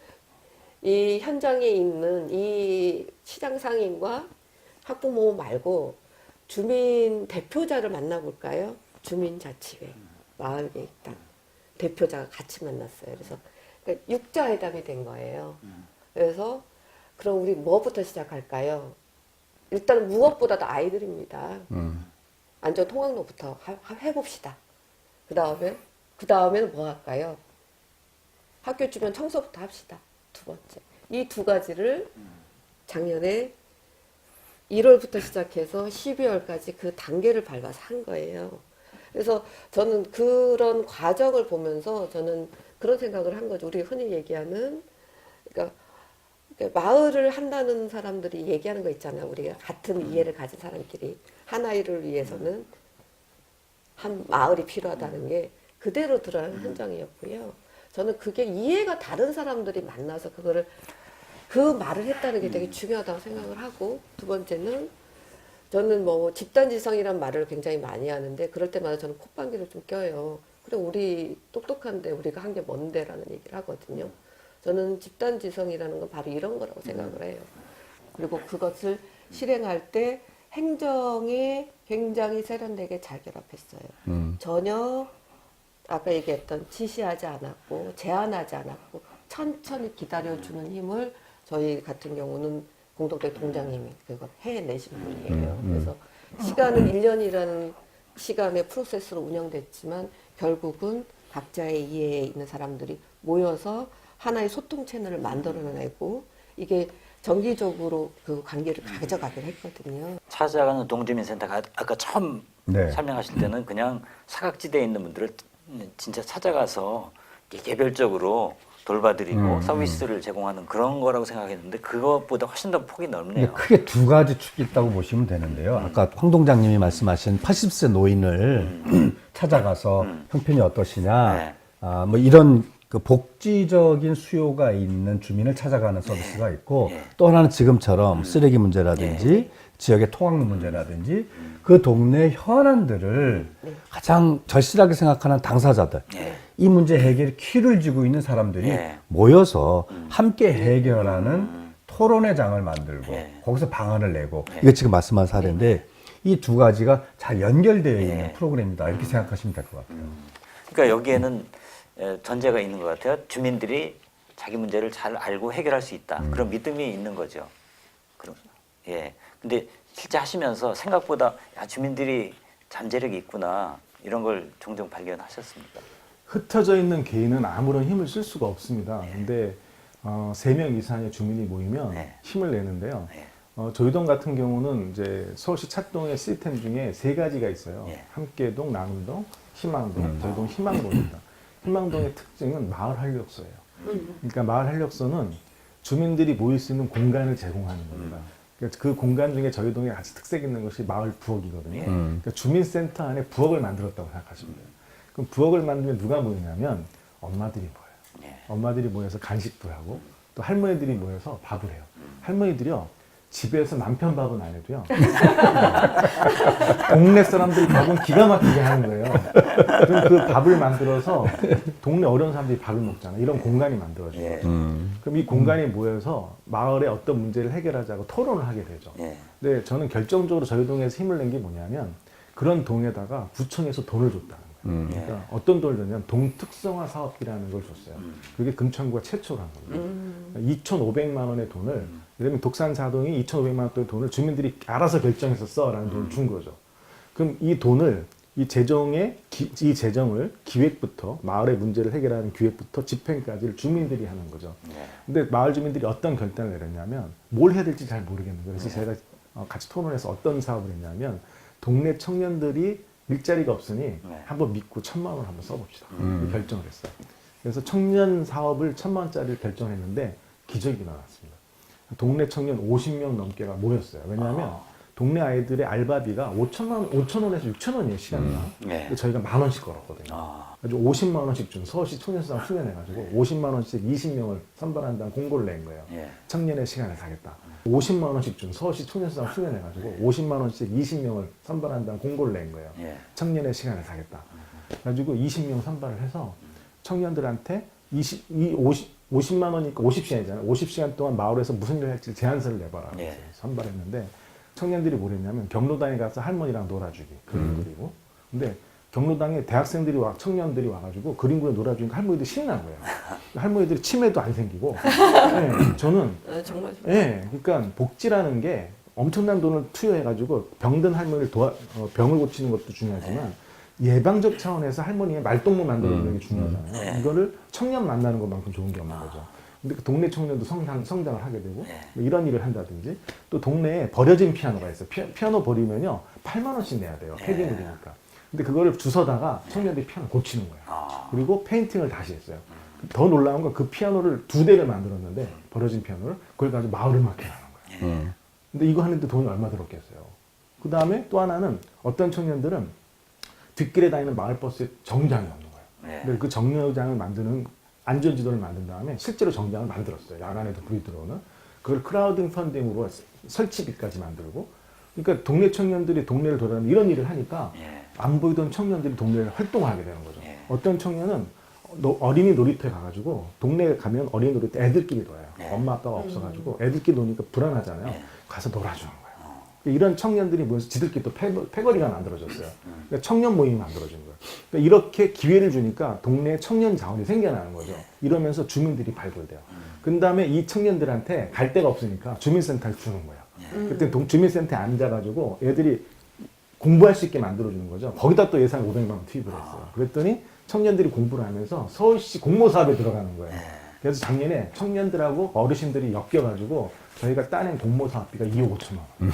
이 현장에 있는 이 시장 상인과 학부모 말고 주민 대표자를 만나볼까요? 주민자치회, 마을계획단 대표자가 같이 만났어요. 그래서 그러니까 육자회담이 된 거예요. 그래서 그럼 우리 뭐부터 시작할까요? 일단 무엇보다도 아이들입니다. 안전 통학로부터 해봅시다. 그 다음에는 뭐 할까요? 학교 주변 청소부터 합시다. 두 번째. 이 두 가지를 작년에 1월부터 시작해서 12월까지 그 단계를 밟아서 한 거예요. 그래서 저는 그런 과정을 보면서 저는 그런 생각을 한 거죠. 우리 흔히 얘기하는 그러니까 마을을 한다는 사람들이 얘기하는 거 있잖아요. 우리가 같은 이해를 가진 사람끼리 하나를 위해서는 한 마을이 필요하다는 게 그대로 드러나는 현장이었고요. 저는 그게 이해가 다른 사람들이 만나서 그 말을 했다는 게 되게 중요하다고 생각을 하고, 두 번째는 저는 뭐 집단지성이란 말을 굉장히 많이 하는데 그럴 때마다 저는 콧방귀를 좀 껴요. 그래 우리 똑똑한데 우리가 한 게 뭔데라는 얘기를 하거든요. 저는 집단지성이라는 건 바로 이런 거라고 생각을 해요. 그리고 그것을 실행할 때 행정이 굉장히 세련되게 잘 결합했어요. 전혀 아까 얘기했던 지시하지 않았고 제한하지 않았고 천천히 기다려주는 힘을 저희 같은 경우는 공동체 동장님이 그걸 해내신 분이에요. 그래서 시간은 1년이라는 시간의 프로세스로 운영됐지만 결국은 각자의 이해에 있는 사람들이 모여서 하나의 소통 채널을 만들어내고 이게 정기적으로 그 관계를 가져가긴 했거든요. 찾아가는 동주민센터가 아까 처음 네. 설명하실 때는 그냥 사각지대에 있는 분들을 진짜 찾아가서 개별적으로 돌봐드리고 서비스를 제공하는 그런 거라고 생각했는데 그것보다 훨씬 더 폭이 넓네요. 크게 두 가지 축이 있다고 보시면 되는데요. 아까 황 동장님이 말씀하신 80세 노인을 찾아가서 형편이 어떠시냐, 네. 뭐 이런 그 복지적인 수요가 있는 주민을 찾아가는 서비스가 있고 예. 또 하나는 지금처럼 쓰레기 문제라든지 지역의 통학로 문제라든지 그 동네 현안들을 가장 절실하게 생각하는 당사자들 이 문제 해결 키를 쥐고 있는 사람들이 예. 모여서 함께 해결하는 토론회 장을 만들고 거기서 방안을 내고 이게 지금 말씀한 사례인데 이 두 가지가 잘 연결되어 있는 프로그램이다 이렇게 생각하시면 될 것 같아요. 그러니까 여기에는 전제가 있는 것 같아요. 주민들이 자기 문제를 잘 알고 해결할 수 있다. 그런 믿음이 있는 거죠. 그럼 예. 근데 실제 하시면서 생각보다 야, 주민들이 잠재력이 있구나 이런 걸 종종 발견하셨습니까? 흩어져 있는 개인은 아무런 힘을 쓸 수가 없습니다. 근데 3명 이상의 주민이 모이면 힘을 내는데요. 저희 동 같은 경우는 이제 서울시 찻동의 시스템 중에 3가지가 있어요. 함께동, 나눔동, 희망동. 저희 동 희망동입니다. 희망동의 특징은 마을 활력소예요. 그러니까 마을 활력소는 주민들이 모일 수 있는 공간을 제공하는 겁니다. 그러니까 그 공간 중에 저희 동에 아주 특색 있는 것이 마을 부엌이거든요. 그러니까 주민센터 안에 부엌을 만들었다고 생각하시면 돼요. 그럼 부엌을 만들면 누가 모이냐면 엄마들이 모여요. 엄마들이 모여서 간식도 하고 또 할머니들이 모여서 밥을 해요. 할머니들이요. 집에서 남편 밥은 안 해도요. 동네 사람들 밥은 기가 막히게 하는 거예요. 그럼 그 밥을 만들어서 동네 어려운 사람들이 밥을 먹잖아요. 이런 공간이 만들어져요. 그럼 이 공간이 모여서 마을의 어떤 문제를 해결하자고 토론을 하게 되죠. 근데 저는 결정적으로 저희 동에서 힘을 낸 게 뭐냐면 그런 동에다가 구청에서 돈을 줬다는 거예요. 그러니까 어떤 돈을 줬냐면 동특성화 사업비라는 걸 줬어요. 그게 금천구가 최초로 한 겁니다. 2,500만 원의 돈을 예를 들면 독산사동이 2,500만 원의 돈을 주민들이 알아서 결정해서 써라는 돈을 준 거죠. 그럼 이 돈을 이 재정을 기획부터 마을의 문제를 해결하는 기획부터 집행까지를 주민들이 하는 거죠. 근데 마을 주민들이 어떤 결단을 내렸냐면 뭘 해야 될지 잘 모르겠는 거예요. 그래서 제가 같이 토론해서 어떤 사업을 했냐면 동네 청년들이 일자리가 없으니 한번 믿고 1,000만 원 한번 써봅시다. 결정을 했어요. 그래서 청년 사업을 1,000만 원짜리를 결정했는데 기적이 나왔습니다. 동네 청년 50명 넘게가 모였어요. 왜냐하면 동네 아이들의 알바비가 5,000원에서 6,000원이에요, 시간이랑. 근데 저희가 10,000원씩 걸었거든요. 그래서 50만 원씩 준 서울시 청년수당 수련해가지고 50만 원씩 20명을 선발한다는 공고를 낸 거예요. 청년의 시간을 사겠다. 50만 원씩 준 서울시 청년수당 수련해가지고 50만 원씩 20명을 선발한다는 공고를 낸 거예요. 청년의 시간을 사겠다. 그래가지고 20명 선발을 해서 청년들한테 50만 원이니까 50시간이잖아요. 50시간 동안 마을에서 무슨 일을 할지 제안서를 내봐라. 선발했는데 청년들이 뭐 했냐면 경로당에 가서 할머니랑 놀아주기. 그림 그리고. 근데 경로당에 대학생들이 청년들이 와가지고 그림 그려 놀아주니까 할머니들 신난 거예요. 할머니들이 치매도 안 생기고. 저는. 정말. 그러니까 복지라는 게 엄청난 돈을 투여해가지고 병든 할머니를 병을 고치는 것도 중요하지만 예방적 차원에서 할머니의 말동무 만들어주는 게 중요하잖아요. 이거를 청년 만나는 것만큼 좋은 게 없는 거죠. 근데 그 동네 청년도 성장을 하게 되고 뭐 이런 일을 한다든지 또 동네에 버려진 피아노가 있어요. 피아노 버리면요 8만 원씩 내야 돼요. 폐기물이니까. 근데 그거를 주워다가 청년들이 피아노 고치는 거예요. 그리고 페인팅을 다시 했어요. 더 놀라운 건 그 피아노를 2대를 만들었는데 버려진 피아노를 그걸 가지고 마을 음악회 하는 거예요. 근데 이거 하는데 돈이 얼마 들었겠어요. 그 다음에 또 하나는 어떤 청년들은 뒷길에 다니는 마을버스에 정장이 없는 거예요. 근데 그 정류장을 만드는 안전지도를 만든 다음에 실제로 정장을 만들었어요. 야간에도 불이 들어오는. 그걸 크라우딩 펀딩으로 설치비까지 만들고. 그러니까 동네 청년들이 동네를 돌아다니는 이런 일을 하니까 안 보이던 청년들이 동네를 활동하게 되는 거죠. 어떤 청년은 어린이 놀이터에 가가지고 동네에 가면 어린이 놀이터 애들끼리 놀아요. 엄마 아빠가 없어가지고 애들끼리 노니까 불안하잖아요. 가서 놀아주는 거예요. 이런 청년들이 모여서 지들끼리 또 패거리가 만들어졌어요. 그러니까 청년 모임이 만들어진 거예요. 그러니까 이렇게 기회를 주니까 동네에 청년 자원이 생겨나는 거죠. 이러면서 주민들이 발굴돼요. 그 다음에 이 청년들한테 갈 데가 없으니까 주민센터를 주는 거예요. 그때 주민센터에 앉아가지고 애들이 공부할 수 있게 만들어주는 거죠. 거기다 또 예산 500만 원 투입을 했어요. 그랬더니 청년들이 공부를 하면서 서울시 공모사업에 들어가는 거예요. 그래서 작년에 청년들하고 어르신들이 엮여가지고 저희가 따낸 공모사업비가 2억 5천만 원.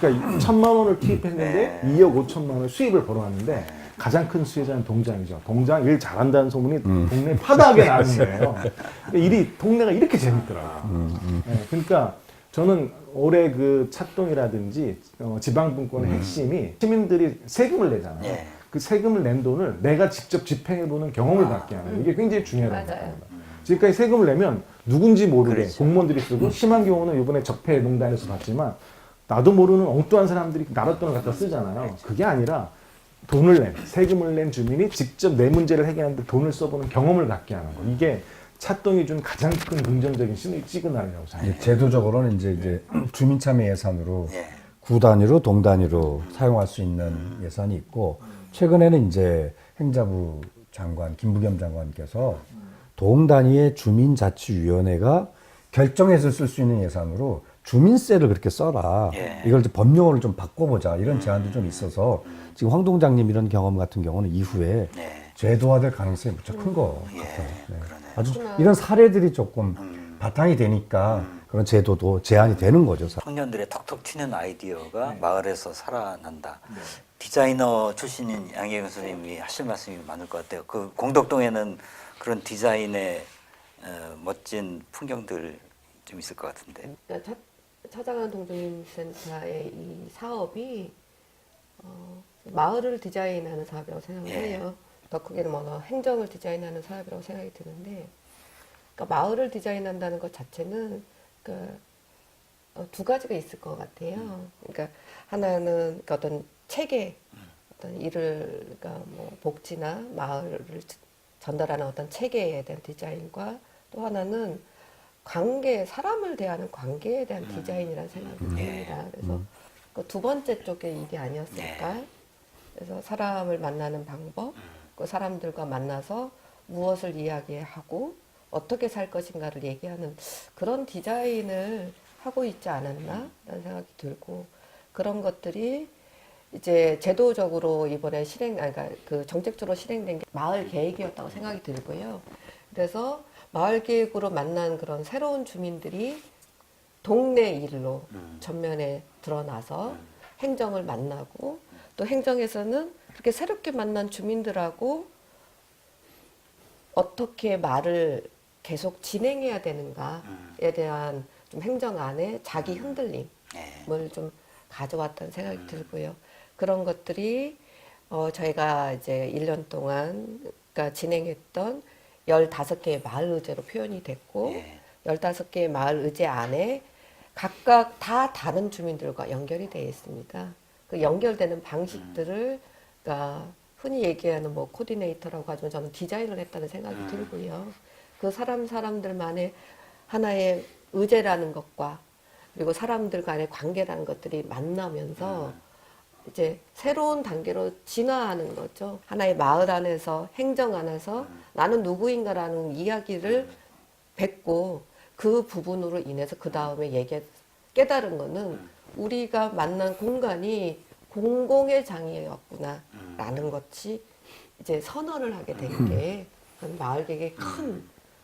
그러니까 1,000만 원을 투입했는데 2억 5천만 원을 수입을 벌어왔는데 가장 큰 수혜자는 동장이죠. 동장 일 잘한다는 소문이 동네에 파다하게 나는 거예요. 그러니까 동네가 이렇게 재밌더라고요. 그러니까 저는 올해 그 찻동이라든지 지방분권의 핵심이 시민들이 세금을 내잖아요. 그 그 세금을 낸 돈을 내가 직접 집행해보는 경험을 갖게 하는 이게 굉장히 중요하다고 맞아요. 생각합니다. 지금까지 세금을 내면 누군지 모르게 그렇죠. 공무원들이 쓰고 심한 경우는 이번에 적폐농단에서 봤지만 나도 모르는 엉뚱한 사람들이 나라 돈을 갖다 쓰잖아요. 그게 아니라 돈을 낸, 세금을 낸 주민이 직접 내 문제를 해결하는데 돈을 써보는 경험을 갖게 하는 거. 이게 차동이 준 가장 큰 긍정적인 시그널이라고 생각합니다. 제도적으로는 이제 주민참여 예산으로 예. 구 단위로 동 단위로 사용할 수 있는 예산이 있고 최근에는 이제 행자부 장관 김부겸 장관께서 동 단위의 주민자치위원회가 결정해서 쓸 수 있는 예산으로 주민세를 그렇게 써라. 예. 이걸 이제 법령으로 좀 바꿔보자. 이런 제안도 좀 있어서 지금 황 동장님 이런 경험 같은 경우는 이후에 네. 제도화될 가능성이 무척 큰 것 예, 같아요. 네. 그러네요. 아주 이런 사례들이 조금 바탕이 되니까 그런 제도도 제한이 되는 거죠. 청년들의 톡톡 튀는 아이디어가 마을에서 살아난다. 디자이너 출신인 양혜경 선생님이 하실 말씀이 많을 것 같아요. 그 공덕동에는 그런 디자인의 멋진 풍경들 좀 있을 것 같은데. 그러니까 찾아가는 동주민 센터의 이 사업이 마을을 디자인하는 사업이라고 생각을 예. 해요. 더 크게는 뭐 행정을 디자인하는 사업이라고 생각이 드는데, 그러니까 마을을 디자인한다는 것 자체는 두 가지가 있을 것 같아요. 그러니까 하나는 그러니까 어떤 체계, 어떤 일을 그러니까 뭐 복지나 마을을 전달하는 어떤 체계에 대한 디자인과 또 하나는 관계, 사람을 대하는 관계에 대한 디자인이라는 생각이 듭니다. 그래서 그 두 번째 쪽의 일이 아니었을까? 그래서 사람을 만나는 방법, 그 사람들과 만나서 무엇을 이야기하고 어떻게 살 것인가를 얘기하는 그런 디자인을 하고 있지 않았나라는 생각이 들고, 그런 것들이 이제 제도적으로 이번에 그러니까 그 정책적으로 실행된 게 마을 계획이었다고 생각이 들고요. 그래서 마을 계획으로 만난 그런 새로운 주민들이 동네 일로 전면에 드러나서 행정을 만나고, 또 행정에서는 그렇게 새롭게 만난 주민들하고 어떻게 말을 계속 진행해야 되는가에 대한 좀 행정 안에 자기 흔들림을 좀 가져왔다는 생각이 들고요. 그런 것들이 저희가 이제 1년 동안 그러니까 진행했던 15개의 마을 의제로 표현이 됐고, 15개의 마을 의제 안에 각각 다 다른 주민들과 연결이 되어 있습니다. 그 연결되는 방식들을 그러니까 흔히 얘기하는 뭐 코디네이터라고 하지만 저는 디자인을 했다는 생각이 들고요. 그 사람들만의 하나의 의제라는 것과 그리고 사람들 간의 관계라는 것들이 만나면서 이제 새로운 단계로 진화하는 거죠. 하나의 마을 안에서, 행정 안에서 나는 누구인가라는 이야기를 뱉고 그 부분으로 인해서 그 다음에 깨달은 거는 우리가 만난 공간이 공공의 장이었구나라는 것이 이제 선언을 하게 된 게 마을 계획의 큰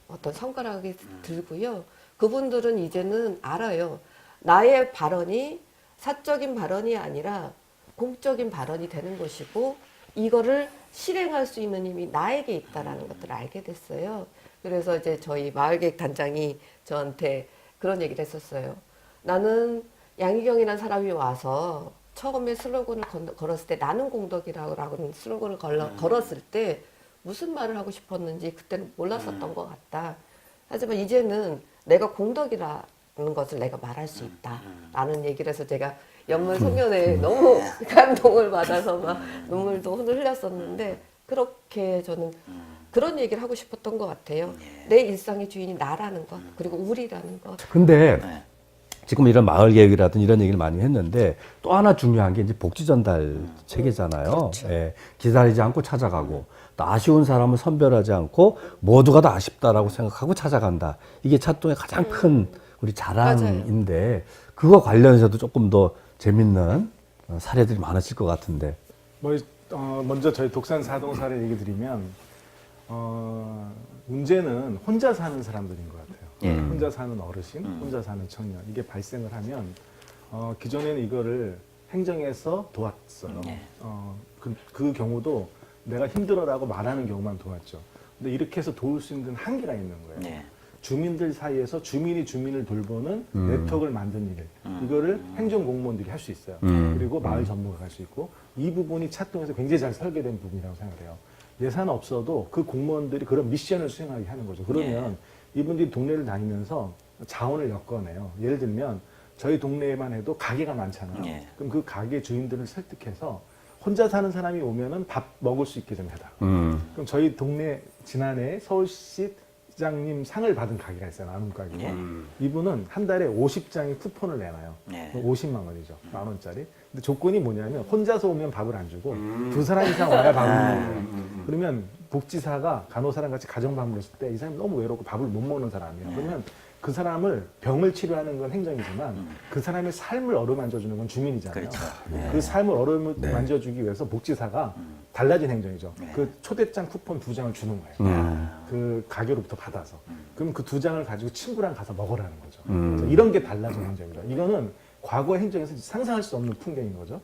어떤 성과라고 들고요. 그분들은 이제는 알아요. 나의 발언이 사적인 발언이 아니라 공적인 발언이 되는 것이고 이거를 실행할 수 있는 힘이 나에게 있다라는 것들을 알게 됐어요. 그래서 이제 저희 마을계획 단장이 저한테 그런 얘기를 했었어요. 나는 양희경이라는 사람이 와서 처음에 슬로건을 걸었을 때 나는 공덕이라고 하는 슬로건을 걸었을 때 무슨 말을 하고 싶었는지 그때는 몰랐었던 것 같다. 하지만 이제는 내가 공덕이라는 것을 내가 말할 수 있다라는 얘기를 해서 제가 연말 송년회에 너무 감동을 받아서 막 눈물도 흘렸었는데 그렇게 저는 그런 얘기를 하고 싶었던 것 같아요. 내 일상의 주인이 나라는 것, 그리고 우리라는 것. 근데 지금 이런 마을 계획이라든 이런 얘기를 많이 했는데 또 하나 중요한 게 이제 복지 전달 체계잖아요. 그렇죠. 예, 기다리지 않고 찾아가고 또 아쉬운 사람을 선별하지 않고 모두가 다 아쉽다라고 생각하고 찾아간다. 이게 차동의 가장 큰 우리 자랑인데 그거 관련해서도 조금 더 재밌는 사례들이 많으실 것 같은데. 먼저 저희 독산 사동 사례 얘기 드리면 문제는 혼자 사는 사람들인 것 같아요. 혼자 사는 어르신, 혼자 사는 청년 이게 발생을 하면 기존에는 이거를 행정에서 도왔어요. 그 경우도 내가 힘들어라고 말하는 경우만 도왔죠. 근데 이렇게 해서 도울 수 있는 한계가 있는 거예요. 주민들 사이에서 주민이 주민을 돌보는 네트워크를 만드는 일. 이거를 행정공무원들이 할 수 있어요. 그리고 마을 전문가가 할 수 있고 이 부분이 차동에서 굉장히 잘 설계된 부분이라고 생각해요. 예산 없어도 그 공무원들이 그런 미션을 수행하게 하는 거죠. 그러면 이분들이 동네를 다니면서 자원을 엮어내요. 예를 들면 저희 동네에만 해도 가게가 많잖아요. 그럼 그 가게 주인들을 설득해서 혼자 사는 사람이 오면은 밥 먹을 수 있게 좀 해달라. 그럼 저희 동네 지난해 서울시장님 상을 받은 가게가 있어요. 나눔 가게고. 이분은 한 달에 50장의 쿠폰을 내놔요. 50만 원이죠. 10,000원짜리. 근데 조건이 뭐냐면 혼자서 오면 밥을 안 주고 두 사람 이상 와야 밥을 먹는 거예요. 그러면 복지사가 간호사랑 같이 가정방문을 했을 때 이 사람이 너무 외롭고 밥을 못 먹는 사람이에요. 그러면 그 사람을 병을 치료하는 건 행정이지만 그 사람의 삶을 어루만져주는 건 주민이잖아요. 그렇죠. 그 삶을 어루만져주기 위해서 복지사가 달라진 행정이죠. 그 초대장 쿠폰 2장을 주는 거예요. 그 가게로부터 받아서. 그럼 그 2장을 가지고 친구랑 가서 먹으라는 거죠. 그래서 이런 게 달라진 행정입니다. 이거는 과거 행정에서 상상할 수 없는 풍경인 거죠.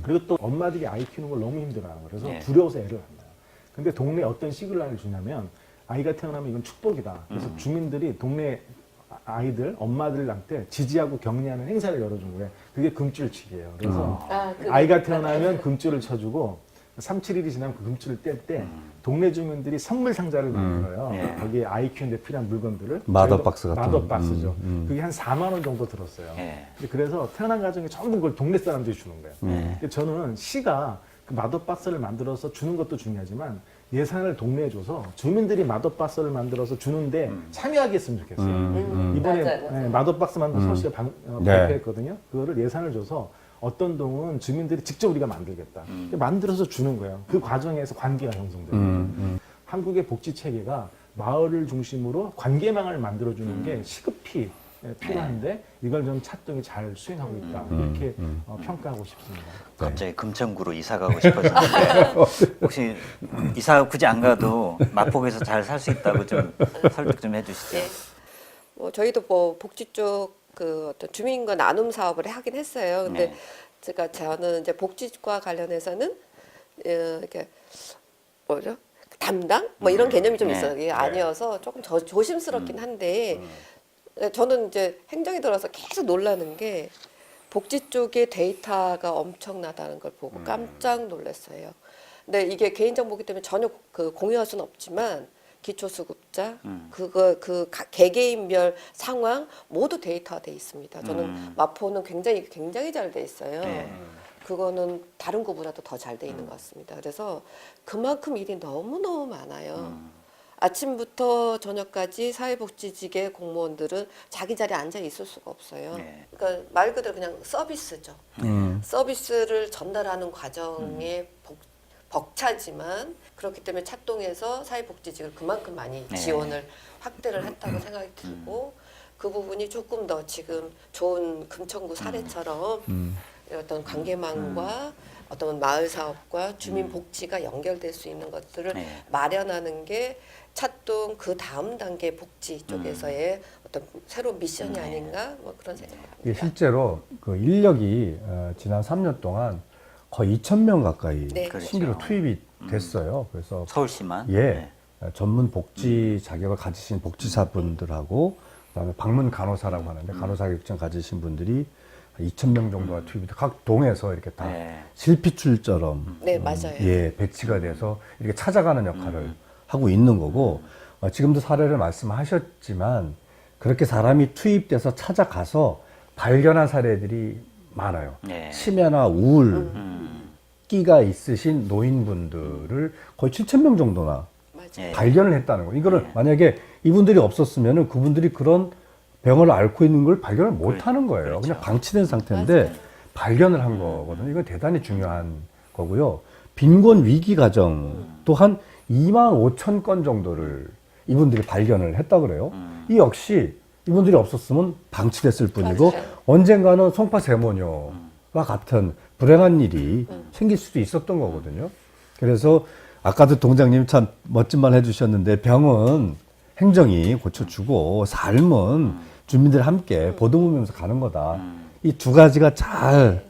그리고 또 엄마들이 아이 키우는 걸 너무 힘들어하는 거예요. 그래서 두려워서 애를 안 낳아요. 근데 동네에 어떤 시그널을 주냐면 아이가 태어나면 이건 축복이다. 그래서 주민들이 동네 아이들, 엄마들한테 지지하고 격려하는 행사를 열어준 거예요. 그게 금줄치기예요. 그래서 아이가 태어나면 금줄을 쳐주고 3, 7일이 지나면 그 금줄을 뗄 때 동네 주민들이 선물 상자를 만들어요. 거기에 아이 키우는데 필요한 물건들을. 마더박스 같은 마더박스죠. 그게 한 4만 원 정도 들었어요. 근데 그래서 태어난 가정에 전부 그걸 동네 사람들이 주는 거예요. 근데 저는 시가 그 마더박스를 만들어서 주는 것도 중요하지만 예산을 동네에 줘서 주민들이 마더박스를 만들어서 주는데 참여하게 했으면 좋겠어요. 이번에 맞아요. 마더박스 만든 서울시가 발표했거든요. 그거를 예산을 줘서 어떤 동은 주민들이 직접 우리가 만들겠다. 만들어서 주는 거예요. 그 과정에서 관계가 형성돼요. 한국의 복지 체계가 마을을 중심으로 관계망을 만들어주는 게 시급히 필요한데 이걸 좀 차동이 잘 수행하고 있다. 이렇게 평가하고 싶습니다. 갑자기 금천구로 이사 가고 싶어졌는데 혹시 이사 굳이 안 가도 마포구에서 잘 살 수 있다고 좀 설득 좀 해주시죠. 네. 뭐 저희도 뭐 복지 쪽 그 어떤 주민과 나눔 사업을 하긴 했어요. 근데 저는 이제 복지과 관련해서는 이렇게 뭐죠? 담당 뭐 이런 개념이 좀 있어요. 이게 아니어서 조금 조심스럽긴 한데 저는 이제 행정에 들어서 계속 놀라는 게 복지 쪽에 데이터가 엄청나다는 걸 보고 깜짝 놀랐어요. 근데 이게 개인정보기 때문에 전혀 그 공유할 수는 없지만 기초수급자 그 개개인별 상황 모두 데이터화 돼 있습니다. 저는 마포는 굉장히 잘 돼 있어요. 그거는 다른 구보다도 더 잘 돼 있는 것 같습니다. 그래서 그만큼 일이 너무너무 많아요. 아침부터 저녁까지 사회복지직의 공무원들은 자기 자리에 앉아 있을 수가 없어요. 그러니까 말 그대로 그냥 서비스죠. 서비스를 전달하는 과정에 벅차지만 그렇기 때문에 차동에서 사회복지직을 그만큼 많이 지원을 확대를 했다고 생각이 들고 그 부분이 조금 더 지금 좋은 금천구 사례처럼 어떤 관계망과 어떤 마을 사업과 주민 복지가 연결될 수 있는 것들을 마련하는 게 차동 그 다음 단계 복지 쪽에서의 어떤 새로운 미션이 아닌가 뭐 그런 생각을 합니다. 실제로 그 인력이 지난 3년 동안 거의 2,000명 가까이 신규로 투입이 됐어요. 그래서 서울시만 전문 복지 자격을 가지신 복지사분들하고 그다음에 방문 간호사라고 하는데 간호사 자격증 가지신 분들이 2,000명 정도가 투입이 돼 각 동에서 이렇게 다 실핏줄처럼 맞아요. 배치가 돼서 이렇게 찾아가는 역할을 하고 있는 거고 지금도 사례를 말씀하셨지만 그렇게 사람이 투입돼서 찾아가서 발견한 사례들이 많아요. 치매나 우울 끼가 있으신 노인분들을 거의 7,000명 정도나 발견을 했다는 거예요. 이거를 만약에 이분들이 없었으면 그분들이 그런 병을 앓고 있는 걸 발견을 못 하는 거예요. 그냥 방치된 상태인데 발견을 한 거거든요. 이건 대단히 중요한 거고요. 빈곤 위기 가정 또한 25,000건 정도를 이분들이 발견을 했다 그래요. 이 역시 이분들이 없었으면 방치됐을 뿐이고 언젠가는 송파세모녀와 같은 불행한 일이 생길 수도 있었던 거거든요. 그래서 아까도 동장님 참 멋진 말 해주셨는데 병은 행정이 고쳐주고 삶은 주민들 함께 보듬으면서 가는 거다. 이 두 가지가 잘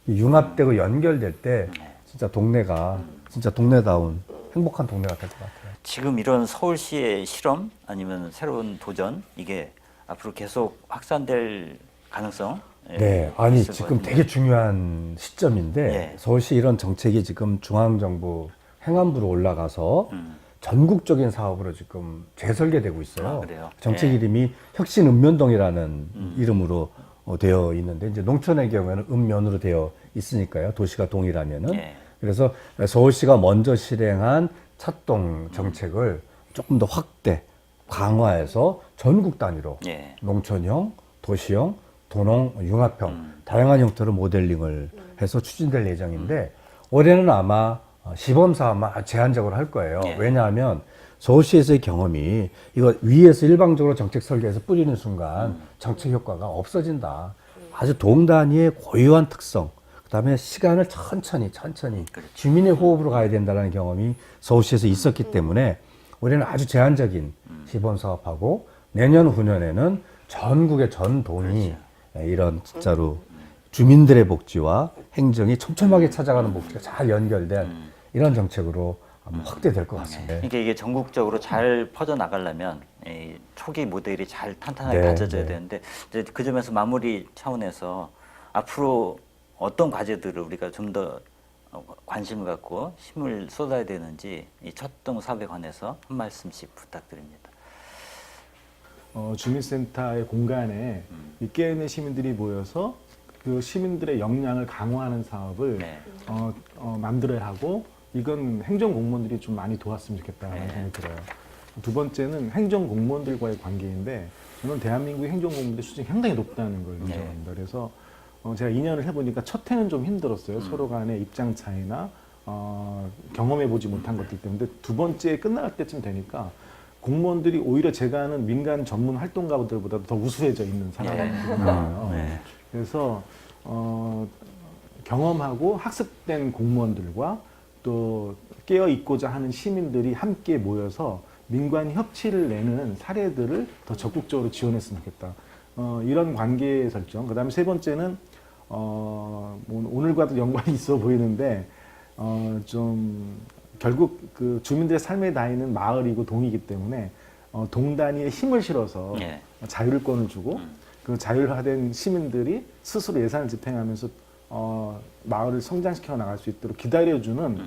융합되고 연결될 때 진짜 동네가 진짜 동네다운 행복한 동네가 될 것 같아요. 지금 이런 서울시의 실험 아니면 새로운 도전 이게 앞으로 계속 확산될 가능성? 네, 아니 있을 것 지금 같은데. 되게 중요한 시점인데 예. 서울시 이런 정책이 지금 중앙정부 행안부로 올라가서 전국적인 사업으로 지금 재설계되고 있어요. 아, 그래요? 정책 예. 이름이 혁신읍면동이라는 이름으로 되어 있는데 이제 농촌의 경우에는 읍면으로 되어 있으니까요. 도시가 동이라면은. 예. 그래서 서울시가 먼저 실행한 찻동 정책을 조금 더 확대, 강화해서 전국 단위로 예. 농촌형, 도시형, 도농, 융합형 다양한 형태로 모델링을 해서 추진될 예정인데 올해는 아마 시범 사업만 제한적으로 할 거예요. 예. 왜냐하면 서울시에서의 경험이 이거 위에서 일방적으로 정책 설계해서 뿌리는 순간 정책 효과가 없어진다. 아주 동 단위의 고유한 특성, 그다음에 시간을 천천히 주민의 호흡으로 가야 된다는 경험이 서울시에서 있었기 때문에 올해는 아주 제한적인 시범 사업하고 내년 후년에는 전국의 전 동이 이런 진짜로 주민들의 복지와 행정이 촘촘하게 찾아가는 복지가 잘 연결된 이런 정책으로 아마 확대될 것 같습니다. 그러니까 이게 전국적으로 잘 퍼져 나가려면 이 초기 모델이 잘 탄탄하게 네, 갖춰져야 네. 되는데 이제 그 점에서 마무리 차원에서 앞으로 어떤 과제들을 우리가 좀 더 관심을 갖고 힘을 쏟아야 되는지 이 첫동 사업에 관해서 한 말씀씩 부탁드립니다. 주민센터의 공간에 이 깨어있는 시민들이 모여서 그 시민들의 역량을 강화하는 사업을 네. 만들어야 하고 이건 행정공무원들이 좀 많이 도왔으면 좋겠다는 네. 생각이 들어요. 두 번째는 행정공무원들과의 관계인데 저는 대한민국의 행정공무원들 수준이 상당히 높다는 걸 인정합니다. 그래서 제가 2년을 해보니까 첫 해는 좀 힘들었어요. 서로 간의 입장 차이나 경험해보지 못한 것들 때문에. 근데 두 번째 끝날 때쯤 되니까 공무원들이 오히려 제가 하는 민간 전문 활동가들보다 더 우수해져 있는 사람들이에요. 네. 그래서 경험하고 학습된 공무원들과 또 깨어 있고자 하는 시민들이 함께 모여서 민관 협치를 내는 사례들을 더 적극적으로 지원했으면 좋겠다. 이런 관계 설정. 그다음에 세 번째는 오늘과도 연관이 있어 보이는데 좀 결국 그 주민들의 삶의 나이는 마을이고 동이기 때문에 동 단위에 힘을 실어서 예. 자율권을 주고 그 자율화된 시민들이 스스로 예산을 집행하면서 마을을 성장시켜 나갈 수 있도록 기다려주는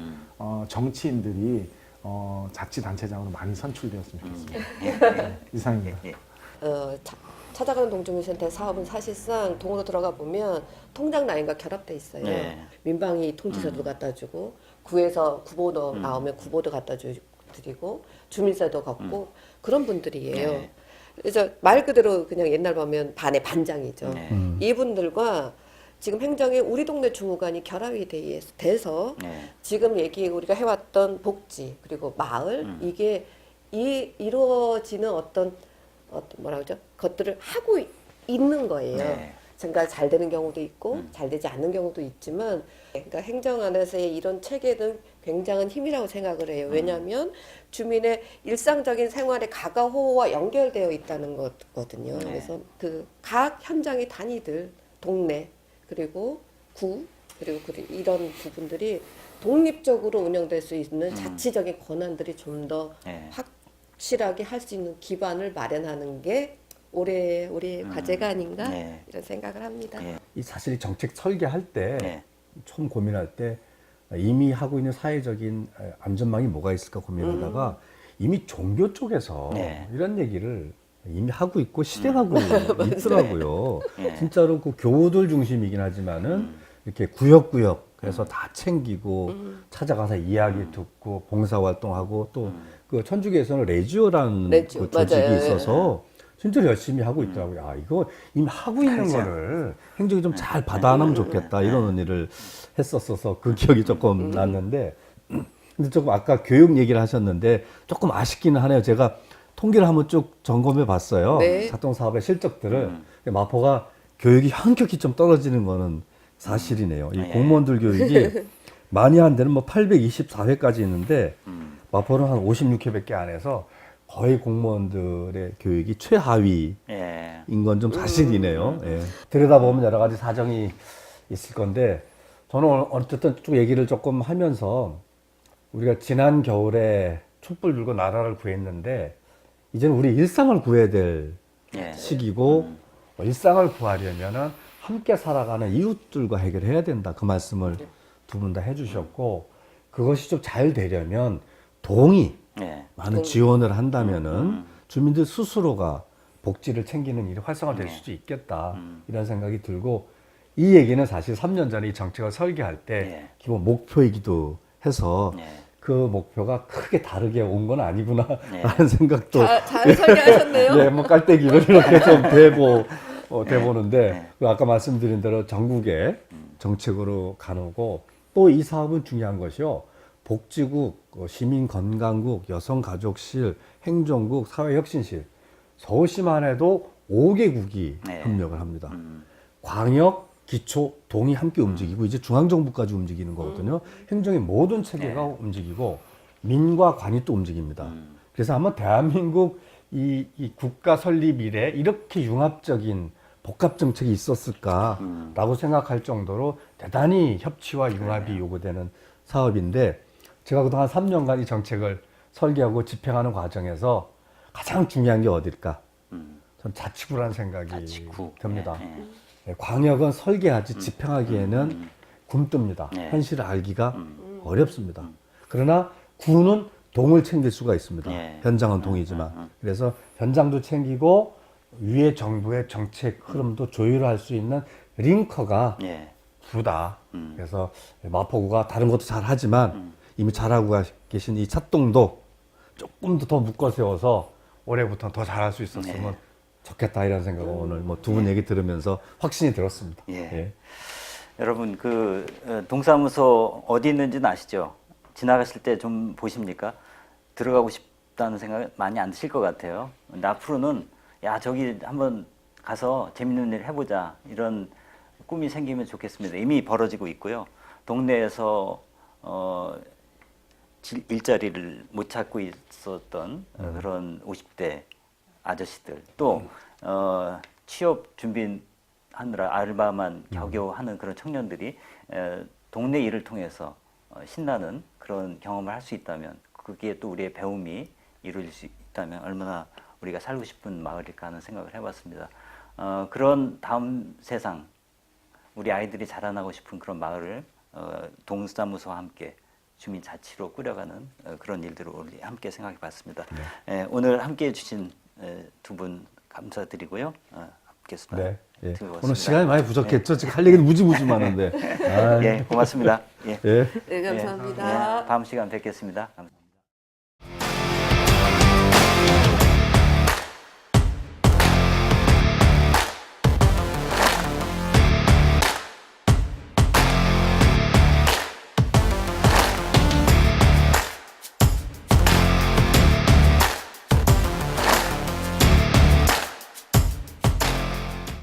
정치인들이 자치단체장으로 많이 선출되었으면 좋겠습니다. 이상입니다. 예. 찾아가는 동주민센터 사업은 사실상 동으로 들어가 보면 통장 라인과 결합돼 있어요. 네. 민방위 통지서도 갖다 주고 구에서 구보도 나오면 구보도 갖다 드리고 주민세도 걷고 그런 분들이에요. 네. 그래서 말 그대로 그냥 옛날 보면 반의 반장이죠. 네. 이분들과 지금 행정의 우리 동네 주무관이 결합이 돼서 네. 지금 우리가 해왔던 복지 그리고 마을 이게 이루어지는 어떤 뭐라 그러죠? 것들을 하고 있는 거예요. 네. 그러니까 잘 되는 경우도 있고 잘 되지 않는 경우도 있지만 그러니까 행정 안에서의 이런 체계는 굉장한 힘이라고 생각을 해요. 왜냐하면 주민의 일상적인 생활의 가가호호와 연결되어 있다는 거거든요. 네. 그래서 그 각 현장의 단위들, 동네 그리고 구 그리고 이런 부분들이 독립적으로 운영될 수 있는 자치적인 권한들이 좀 더 네. 확실하게 할 수 있는 기반을 마련하는 게 올해의 과제가 아닌가 네. 이런 생각을 합니다. 예. 이 사실 이 정책 설계할 때 네. 처음 고민할 때 이미 하고 있는 사회적인 안전망이 뭐가 있을까 고민하다가 이미 종교 쪽에서 네. 이런 얘기를 이미 하고 있고 실행하고 있더라고요. 예. 진짜로 그 교우들 중심이긴 하지만은 이렇게 구역구역 그래서 다 챙기고 찾아가서 이야기 듣고 봉사활동하고 또 그 천주교에서는 레지오라는 레지오, 그 조직이 맞아요. 있어서 진짜 열심히 하고 있더라고요. 아, 이거 이미 하고 있는 그렇죠. 거를 행정이 좀 잘 받아내면 좋겠다. 이런 의미를 했었어서 그 기억이 조금 났는데, 근데 조금 아까 교육 얘기를 하셨는데 조금 아쉽기는 하네요. 제가 통계를 한번 쭉 점검해 봤어요. 네. 작동 사업의 실적들을. 근데 마포가 교육이 현격히 좀 떨어지는 거는 사실이네요. 이 네. 공무원들 교육이 많이 한 데는 뭐 824회까지 있는데 마포는 한 56회밖에 안 해서 거의 공무원들의 교육이 최하위인 예. 건 좀 사실이네요. 예. 들여다보면 여러 가지 사정이 있을 건데 저는 어쨌든 쭉 얘기를 조금 하면서 우리가 지난 겨울에 촛불 들고 나라를 구했는데 이제는 우리 일상을 구해야 될 예. 시기고 일상을 구하려면은 함께 살아가는 이웃들과 해결해야 된다. 그 말씀을 두 분 다 해주셨고 그것이 좀 잘 되려면 동의, 예. 많은 지원을 한다면은 주민들 스스로가 복지를 챙기는 일이 활성화될 수도 있겠다. 이런 생각이 들고 이 얘기는 사실 3년 전에 이 정책을 설계할 때 예. 기본 목표이기도 해서 예. 그 목표가 크게 다르게 온 건 아니구나 예. 라는 생각도 잘 설계하셨네요. 예, 뭐 깔때기를 이렇게 좀 대보는데 네. 그 아까 말씀드린 대로 전국의 정책으로 가누고 또 이 사업은 중요한 것이요. 복지국, 시민건강국, 여성가족실, 행정국, 사회혁신실 서울시만 해도 5개국이 네. 협력을 합니다. 광역, 기초, 동이 함께 움직이고 이제 중앙정부까지 움직이는 거거든요. 행정의 모든 체계가 움직이고 민과 관이 또 움직입니다. 그래서 아마 대한민국 이 국가 설립 이래 이렇게 융합적인 복합 정책이 있었을까라고 생각할 정도로 대단히 협치와 융합이 요구되는 사업인데 제가 그동안 3년간 이 정책을 설계하고 집행하는 과정에서 가장 중요한 게 어딜까? 전 자치구라는 생각이 자치구. 듭니다. 예. 예. 네, 광역은 설계하지 집행하기에는 굼뜹니다. 네. 현실을 알기가 어렵습니다. 그러나 구는 동을 챙길 수가 있습니다. 예. 현장은 동이지만. 그래서 현장도 챙기고 위에 정부의 정책 흐름도 조율할 수 있는 링커가 예. 구다. 그래서 마포구가 다른 것도 잘 하지만 이미 잘하고 계신 이 찻동도 조금 더 묶어 세워서 올해부터 더 잘할 수 있었으면 네. 좋겠다 이런 생각을 오늘 뭐 두 분 얘기 들으면서 확신이 들었습니다. 예. 여러분 그 동사무소 어디 있는지는 아시죠? 지나가실 때 좀 보십니까? 들어가고 싶다는 생각 많이 안 드실 것 같아요. 근데 앞으로는 야 저기 한번 가서 재밌는 일 해보자 이런 꿈이 생기면 좋겠습니다. 이미 벌어지고 있고요. 동네에서 일자리를 못 찾고 있었던 그런 50대 아저씨들 또 취업 준비하느라 알바만 겨우 하는 그런 청년들이 동네 일을 통해서 신나는 그런 경험을 할 수 있다면 그게 또 우리의 배움이 이루어질 수 있다면 얼마나 우리가 살고 싶은 마을일까 하는 생각을 해봤습니다. 그런 다음 세상 우리 아이들이 자라나고 싶은 그런 마을을 동사무소와 함께 주민자치로 꾸려가는 그런 일들을 우리 함께 생각해 봤습니다. 오늘 함께 해주신 두 분 감사드리고요. 함께 수다 네. 예. 즐거웠습니다. 오늘 시간이 많이 부족했죠. 지금 할 얘기는 무지무지 많은데. 예, 고맙습니다. 예. 예. 네, 감사합니다. 예, 다음 시간 뵙겠습니다. 감사합니다.